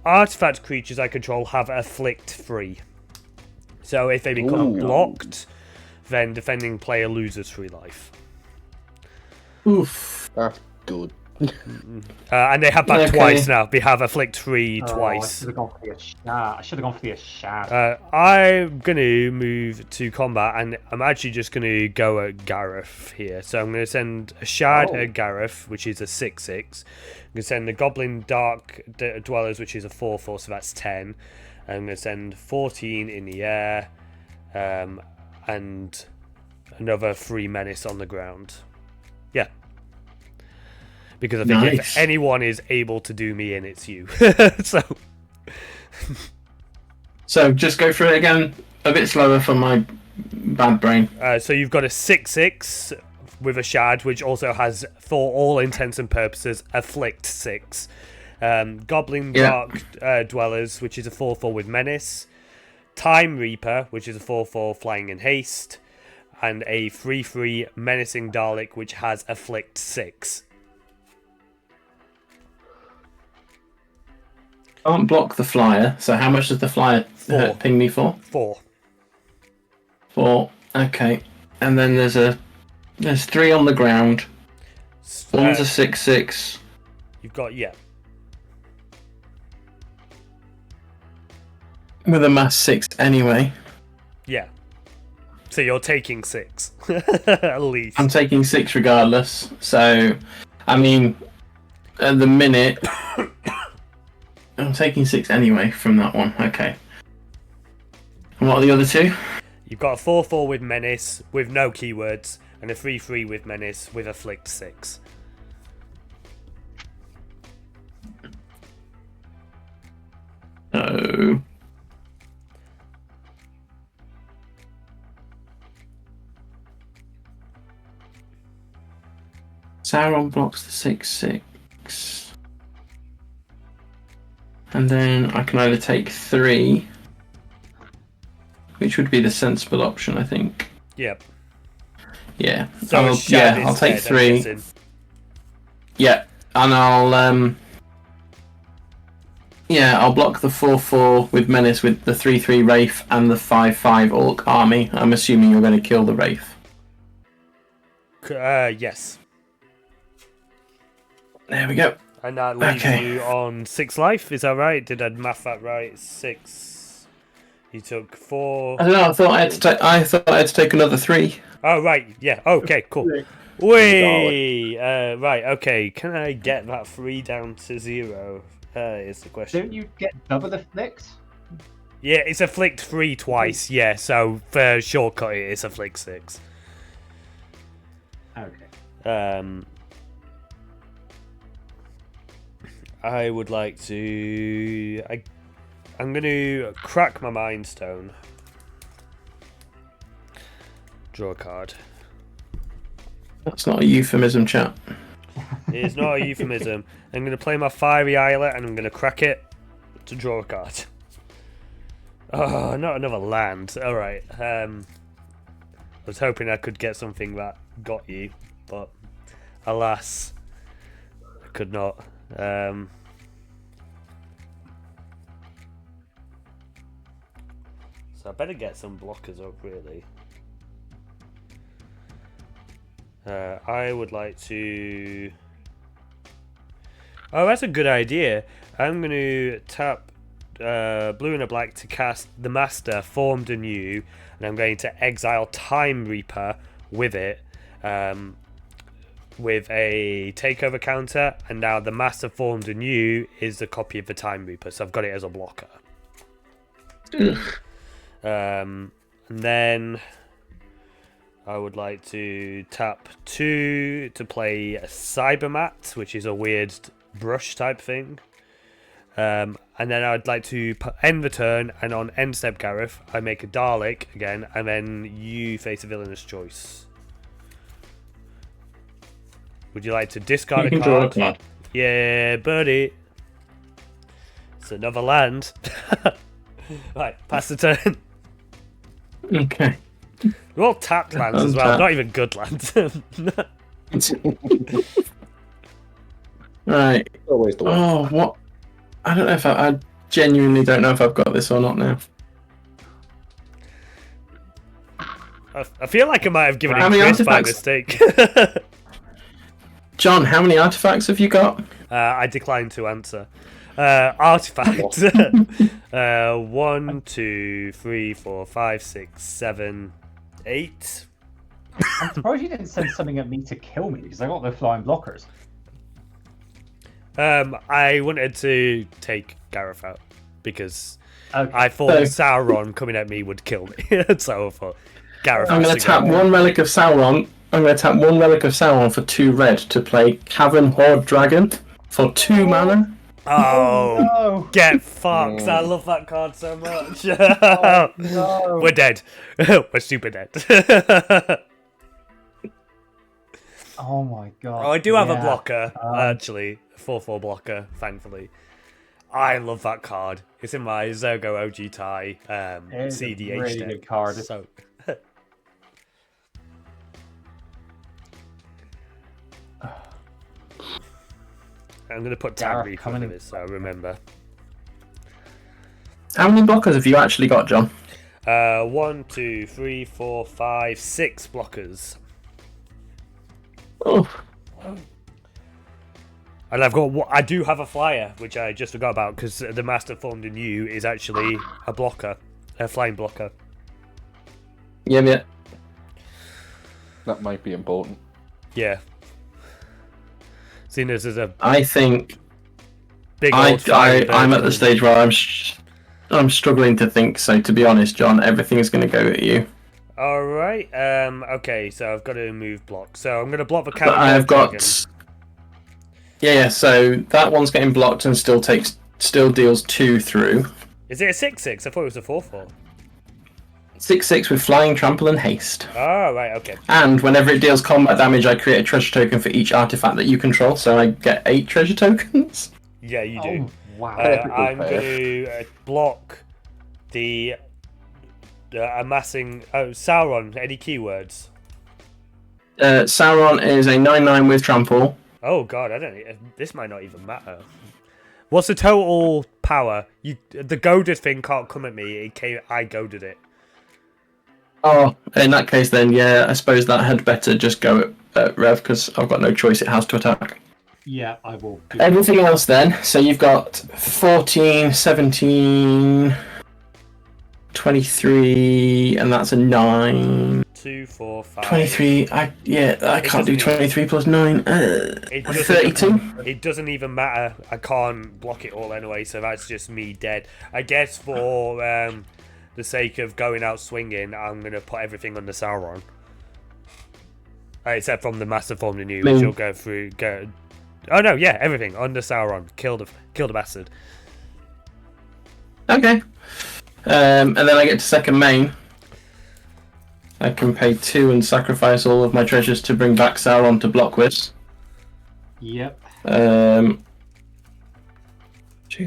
Artifact creatures I control have afflict free. So if they become blocked, then defending player loses 3 life.
Oof.
That's good.
And they have that twice now. They have afflict 3 twice.
I should have gone for the Shad.
I'm going to move to combat, and I'm actually just going to go at Gareth here. So I'm going to send a Shad at Gareth, which is a 6/6. I'm going to send the Goblin Dark Dwellers, which is a 4/4, so that's 10. I'm going to send 14 in the air. And and another 3 menace on the ground. Yeah. Because I think if anyone is able to do me in, it's you.
So just go through it again a bit slower for my bad brain.
So you've got a 6/6 with a shard, which also has, for all intents and purposes, afflict 6. Goblin Dark Dwellers, which is a 4/4 with menace. Time Reaper, which is a 4/4 flying and haste. And a 3/3 menacing Dalek, which has afflict 6.
Can't block the flyer, so how much does the flyer ping me for?
4.
4. Okay. And then there's 3 on the ground. One's a 6/6.
You've got,
with a mass 6 anyway.
Yeah. So you're taking 6. At least.
I'm taking 6 regardless. So, I mean, at the minute, I'm taking 6 anyway from that one. Okay. And what are the other 2?
You've got a 4/4 with menace with no keywords, and a 3/3 with menace with afflict 6.
Oh. Sauron blocks the 6/6. And then I can either take 3, which would be the sensible option, I think.
Yep.
Yeah.
So
I'll take 3. Yeah, and I'll block the 4/4 with menace with the 3/3 Wraith and the 5/5 Orc army. I'm assuming you're going to kill the Wraith.
Yes.
There we go.
And that leaves you on 6 life, is that right? Did I math that right? 6. You took 4.
I don't know. I thought I had to take another 3.
Oh right, yeah. Okay, cool. Wait. Right. Okay. Can I get that 3 down to 0? Is the question.
Don't you get double the flicks?
Yeah, it's afflict 3 twice. Yeah, so for shortcut, it's afflict 6.
Okay.
I would like to. I'm going to crack my Mind Stone. Draw a card.
That's not a euphemism, chat.
It is not a euphemism. I'm going to play my Fiery Islet and I'm going to crack it to draw a card. Oh, not another land. Alright. I was hoping I could get something that got you, but alas, I could not. So I better get some blockers up, really. I would like to... Oh, that's a good idea. I'm going to tap blue and a black to cast the Master formed anew, and I'm going to exile Time Reaper with it, with a takeover counter, and now the Master formed anew is a copy of the Time Reaper, so I've got it as a blocker. And then I would like to tap 2 to play a Cybermat, which is a weird brush type thing. And then I'd like to end the turn, and on end step Gareth, I make a Dalek again, and then you face a villainous choice. Would you like to discard a card?
Draw a card.
Yeah, buddy. It's another land. Right, pass the turn.
Okay.
They're all tapped lands as well, not even good lands.
Right.
Always the one.
Oh, what? I don't know if I genuinely don't know if I've got this or not now.
I feel like I might have given it Chris by mistake.
John, how many artifacts have you got?
I decline to answer. Artifact. 1, 2, 3, 4, 5, 6, 7, 8.
I'm surprised you didn't send something at me to kill me, because I got the flying blockers.
I wanted to take Gareth out, because
Okay.
I thought Sauron coming at me would kill me. So I thought... Gareth
I'm going
has
to
go.
tap one relic of Sauron. I'm going to tap one relic of Sauron for 2 red to play Cavern Horde Dragon for 2 mana.
Oh,
no.
get fucked. I love that card so much.
No.
We're dead. We're super dead.
Oh my god.
Oh, I do have a
Yeah.
blocker, actually. 4/4 blocker, thankfully. I love that card. It's in my Zergo OG tie
It's
CDH
a really
deck.
good card.
So... I'm going to put
Gareth,
Tabby
coming
for
in.
this, so I remember.
How many blockers have you actually got, John?
1, 2, 3, 4, 5, 6 blockers.
Oh,
And I've got. I do have a flyer, which I just forgot about because the Master Formed in You is actually a blocker, a flying blocker.
yeah.
That might be important.
Yeah. Seeing as there's a
I think
big old flying bird
I'm at the
coming.
stage where I'm struggling to think. So to be honest, John, everything's going to go at you.
All right. Okay. So I've got to move block. So I'm going to block the
But
Cavern
I've
Dragon.
got. Yeah. So that one's getting blocked and still deals 2 through.
Is it a 6/6? I thought it was a 4/4.
6/6 with flying, trample, and haste.
Oh right. Okay.
And whenever it deals combat damage, I create a treasure token for each artifact that you control. So I get 8 treasure tokens.
Yeah, you do.
Oh, wow.
I'm going to block the amassing. Oh, Sauron. Any keywords?
Sauron is a 9/9 with trample.
Oh god, I don't. This might not even matter. What's the total power? The goaded thing can't come at me. I goaded it.
Oh, in that case, then yeah, I suppose that had better just go at Rev because I've got no choice. It has to attack.
Yeah, I will.
Everything else then. So you've got 14, 17, 23, and that's a 9.
2, 4, 5.
23. I can't do 23 plus 9.
It doesn't-
32.
It doesn't even matter. I can't block it all anyway, so that's just me dead. I guess for the sake of going out swinging, I'm gonna put everything under Sauron. Except from the Master Formed in You, which you'll go through. Oh no, yeah, everything under Sauron. Kill the bastard.
Okay. And then I get to second main. I can pay 2 and sacrifice all of my treasures to bring back Sauron to block with.
Yep.
2,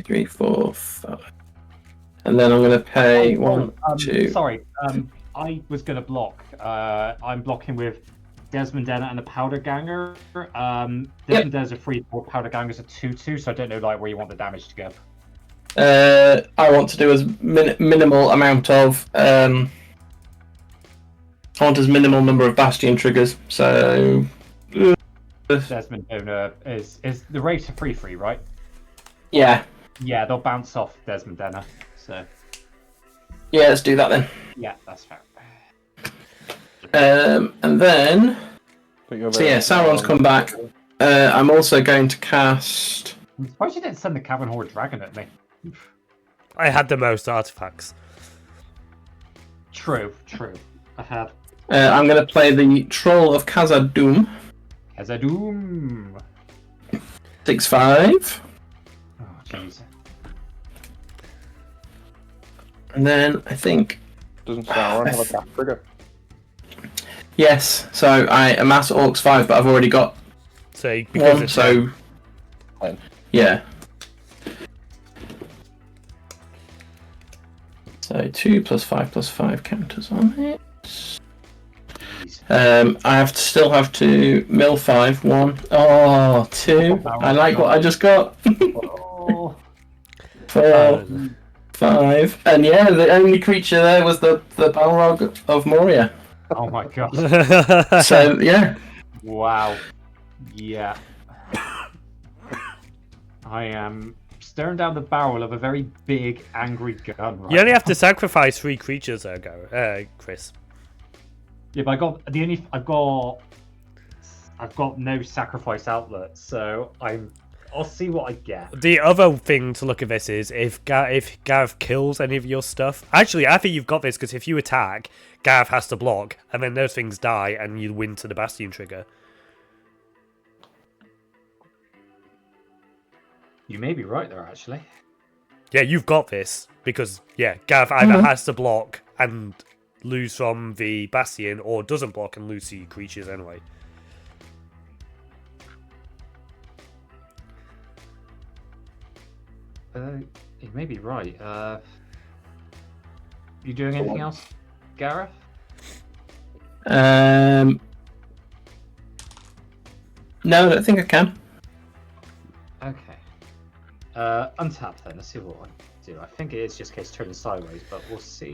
3, 4, 5. And then I'm going to pay 1, 2.
Sorry, I was going to block. I'm blocking with Desmond Denner and a Powder Ganger. Desmond Denner's a 3/4, Powder Ganger's a 2/2, so I don't know where you want the damage to go.
I want to do as minimal amount of. I want as minimal number of Bastion triggers. So.
Desmond Denner is the race a 3/3, right?
Yeah.
Yeah, they'll bounce off Desmond Denner. So.
Yeah, let's do that then.
Yeah, that's fair.
And then. So yeah, Sauron's come back. I'm also going to cast.
I'm surprised you didn't send the Cavern Horde Dragon at me.
I had the most artifacts.
True. I had.
I'm going to play the Troll of Khazad-dûm.
Khazad-dûm.
6/5.
Oh, jeez.
And then I think.
Doesn't Sauron have a tap trigger?
Yes, so I amass Orcs 5, but I've already got
So because
1,
it's
so.
Fine.
Yeah. So 2 + 5 + 5 counters on it. I still have to mill 5. 1. Oh, 2. I like what I just got.
Oh.
4, 5. And yeah, the only creature there was the Balrog of Moria.
Oh my god.
So yeah.
Wow. Yeah. I am staring down the barrel of a very big, angry gun. Right
You only
now.
have to sacrifice 3 creatures, though, Chris.
Yeah, but I've got no sacrifice outlet, so I'm I'll see what I get.
The other thing to look at this is if Gareth kills any of your stuff. Actually, I think you've got this because if you attack, Gareth has to block, and then those things die, and you win to the Bastion trigger.
You may be right there, actually.
Yeah, you've got this because Gareth either has to block and lose from the Bastion, or doesn't block and lose to your creatures anyway.
You may be right. You doing anything else, Gareth?
No, I don't think I can.
Okay. Untap then. Let's see what I do. I think it is just case turning sideways, but we'll see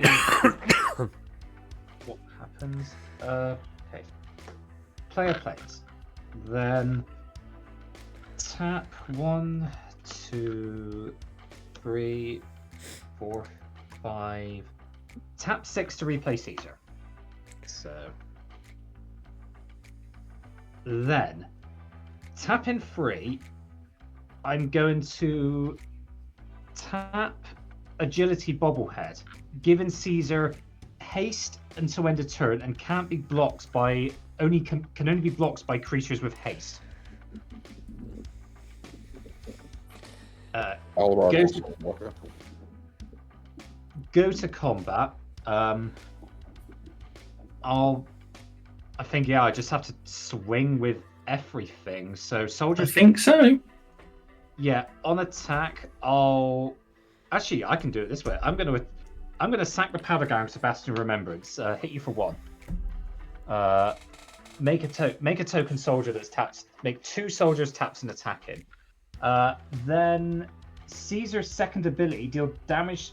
what happens. Okay. Player plays. Then tap 1, 2, 3, 4, 5. Tap 6 to replay Caesar. So then tap in 3. I'm going to tap Agility Bobblehead, giving Caesar haste until end of turn and can't be blocked by can only be blocked by creatures with haste. Go to combat. I just have to swing with everything. So soldiers.
I think so.
Yeah, on attack, I can do it this way. I'm gonna sack the powder gang Sebastian Remembrance. Hit you for 1. Make a token soldier that's tapped. Make 2 soldiers taps and attacking. Then Caesar's second ability deal damage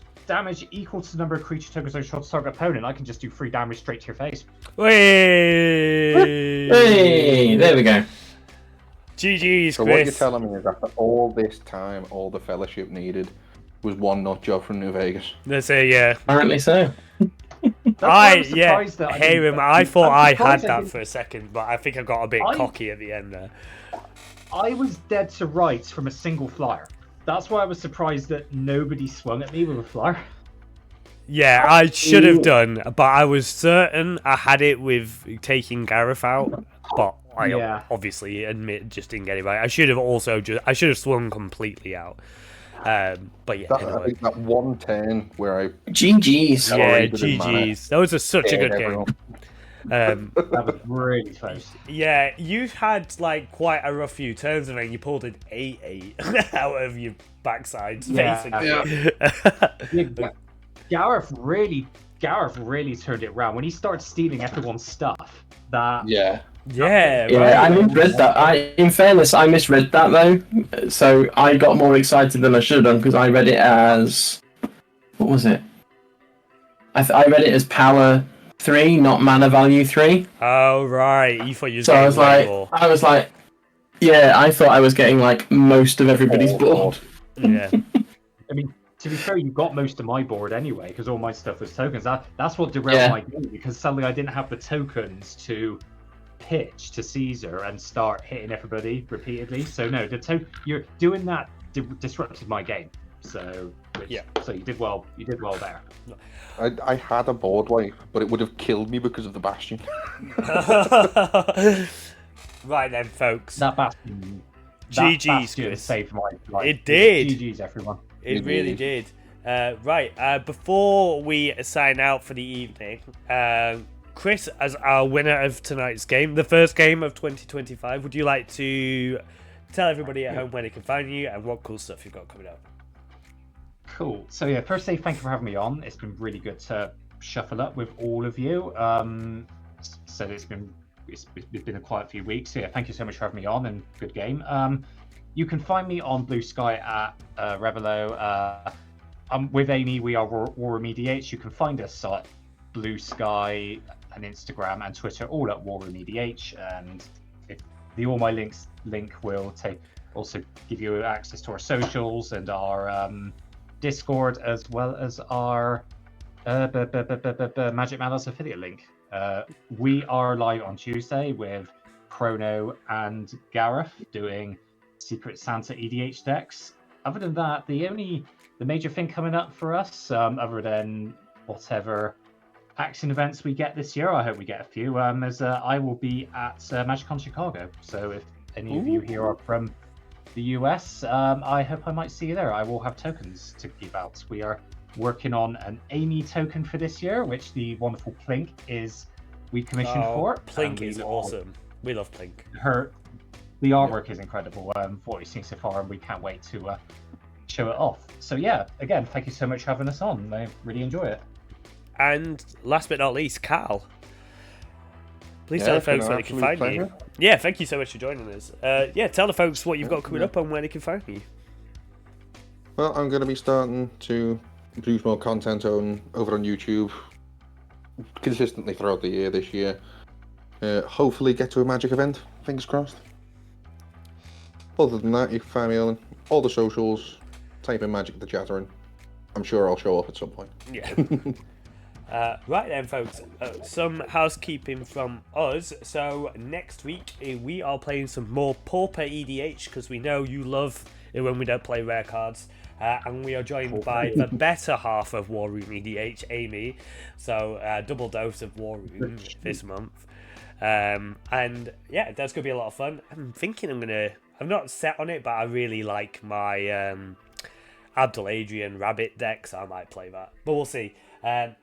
equal to the number of creature tokens on shot target opponent. I can just do 3 damage straight to your face.
Hey, there we go.
GG's,
so
Chris.
what you're telling me is after all this time, all the Fellowship needed was 1 nut job from New Vegas.
Let's say, yeah.
Apparently so.
I thought I had that for a second, but I think I got a bit cocky at the end there.
I was dead to rights from a single flyer. That's why I was surprised that nobody swung at me with a flyer.
Yeah, I should have done, but I was certain I had it with taking Gareth out, but I obviously just didn't get it right. I should have swung completely out. But yeah,
I think that one turn where I
GG's.
Yeah, GG's. That was such a good game.
That was really close.
Yeah, you've had like quite a rough few turns, and then you pulled an 8-8 out of your backside, basically.
Yeah. Gareth really turned it around when he started stealing everyone's stuff. I
misread that. In fairness, I misread that though, so I got more excited than I should have done because I read it as what was it? I read it as power 3, not mana value 3.
Oh right, you thought you.
So I was like, yeah, I thought I was getting like most of everybody's board.
Yeah.
I mean, to be fair, you got most of my board anyway because all my stuff was tokens. That's what derailed my game because suddenly I didn't have the tokens to pitch to Caesar and start hitting everybody repeatedly. So no, you're doing that disrupted my game. So so you did well. You did well there.
I had a board wipe, but it would have killed me because of the Bastion.
Right then, folks.
That Bastion.
GG's, Chris.
Saved my life.
It did.
GG's, everyone.
It really did. Before we sign out for the evening, Chris, as our winner of tonight's game, the first game of 2025, would you like to tell everybody at home where they can find you and what cool stuff you've got coming up?
Cool. So yeah, firstly, thank you for having me on. It's been really good to shuffle up with all of you. So it's been quite a few weeks. So yeah, thank you so much for having me on and good game. You can find me on Blue Sky at Revelo. With Amy, we are War Remediates. You can find us at Blue Sky and Instagram and Twitter, all at War Remediate. And the All My Links link will also give you access to our socials and our Discord, as well as our Magic Malice affiliate link. We are live on Tuesday with Chrono and Gareth doing Secret Santa EDH decks. Other than that, the major thing coming up for us, other than whatever action events we get this year, I hope we get a few, is I will be at MagicCon Chicago. So if any of you here are from the US, I hope I might see you there. I will have tokens to give out. We are working on an Amy token for this year, which the wonderful Plink we commissioned for.
Plink is awesome. We love Plink.
The artwork is incredible. What we've seen so far, and we can't wait to show it off. So yeah, again, thank you so much for having us on. I really enjoy it.
And last but not least, Carl. Please tell the folks where they can find you. Yeah, thank you so much for joining us. Tell the folks what you've got coming up and where they can find you.
Well, I'm going to be starting to produce more content over on YouTube consistently throughout the year this year. Hopefully get to a Magic event, fingers crossed. Other than that, you can find me on all the socials, type in Magic the Chattering. I'm sure I'll show up at some point.
Yeah. Right then, folks, some housekeeping from us. So next week we are playing some more Pauper EDH, because we know you love it when we don't play rare cards. And we are joined by the better half of War Room EDH, Amy. So double dose of War Room this month. And yeah, that's going to be a lot of fun. I'm thinking I'm not set on it, but I really like my Abdul Adrian Rabbit deck, so I might play that. But we'll see. Other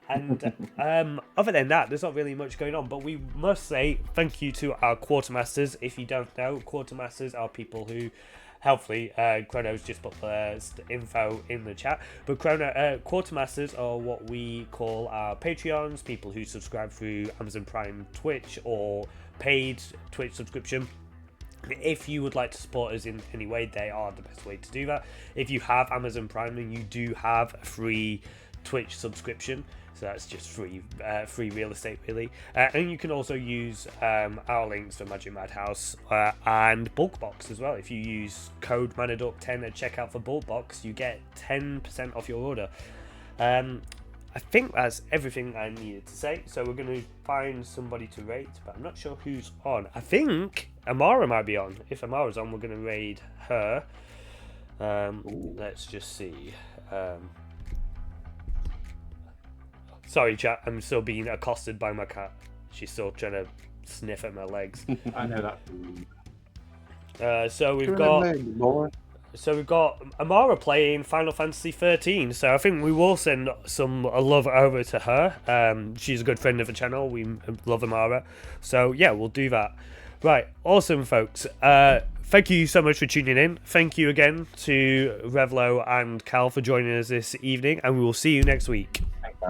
than that, there's not really much going on, but we must say thank you to our quartermasters. If you don't know, quartermasters are people who, helpfully, Chrono's just put the info in the chat, but quartermasters are what we call our Patreons, people who subscribe through Amazon Prime, Twitch, or paid Twitch subscription. If you would like to support us in any way, they are the best way to do that. If you have Amazon Prime, then you do have a free Twitch subscription, so that's just free real estate, really. And you can also use our links for Magic Madhouse and Bulk Box as well. If you use code MANADORK10 at checkout for Bulk Box, you get 10% off your order. I think that's everything I needed to say, so we're going to find somebody to rate, but I'm not sure who's on. I think Amara might be on. If Amara's on, we're going to raid her. Let's just see. Sorry, chat, I'm still being accosted by my cat. She's still trying to sniff at my legs.
I know
that. So we've got Amara playing Final Fantasy 13, so I think we will send some love over to her. She's a good friend of the channel. We love Amara, so yeah, we'll do that. Right, awesome, folks. Thank you so much for tuning in. Thank you again to Revelo and Cal for joining us this evening, and we will see you next week.
Thanks,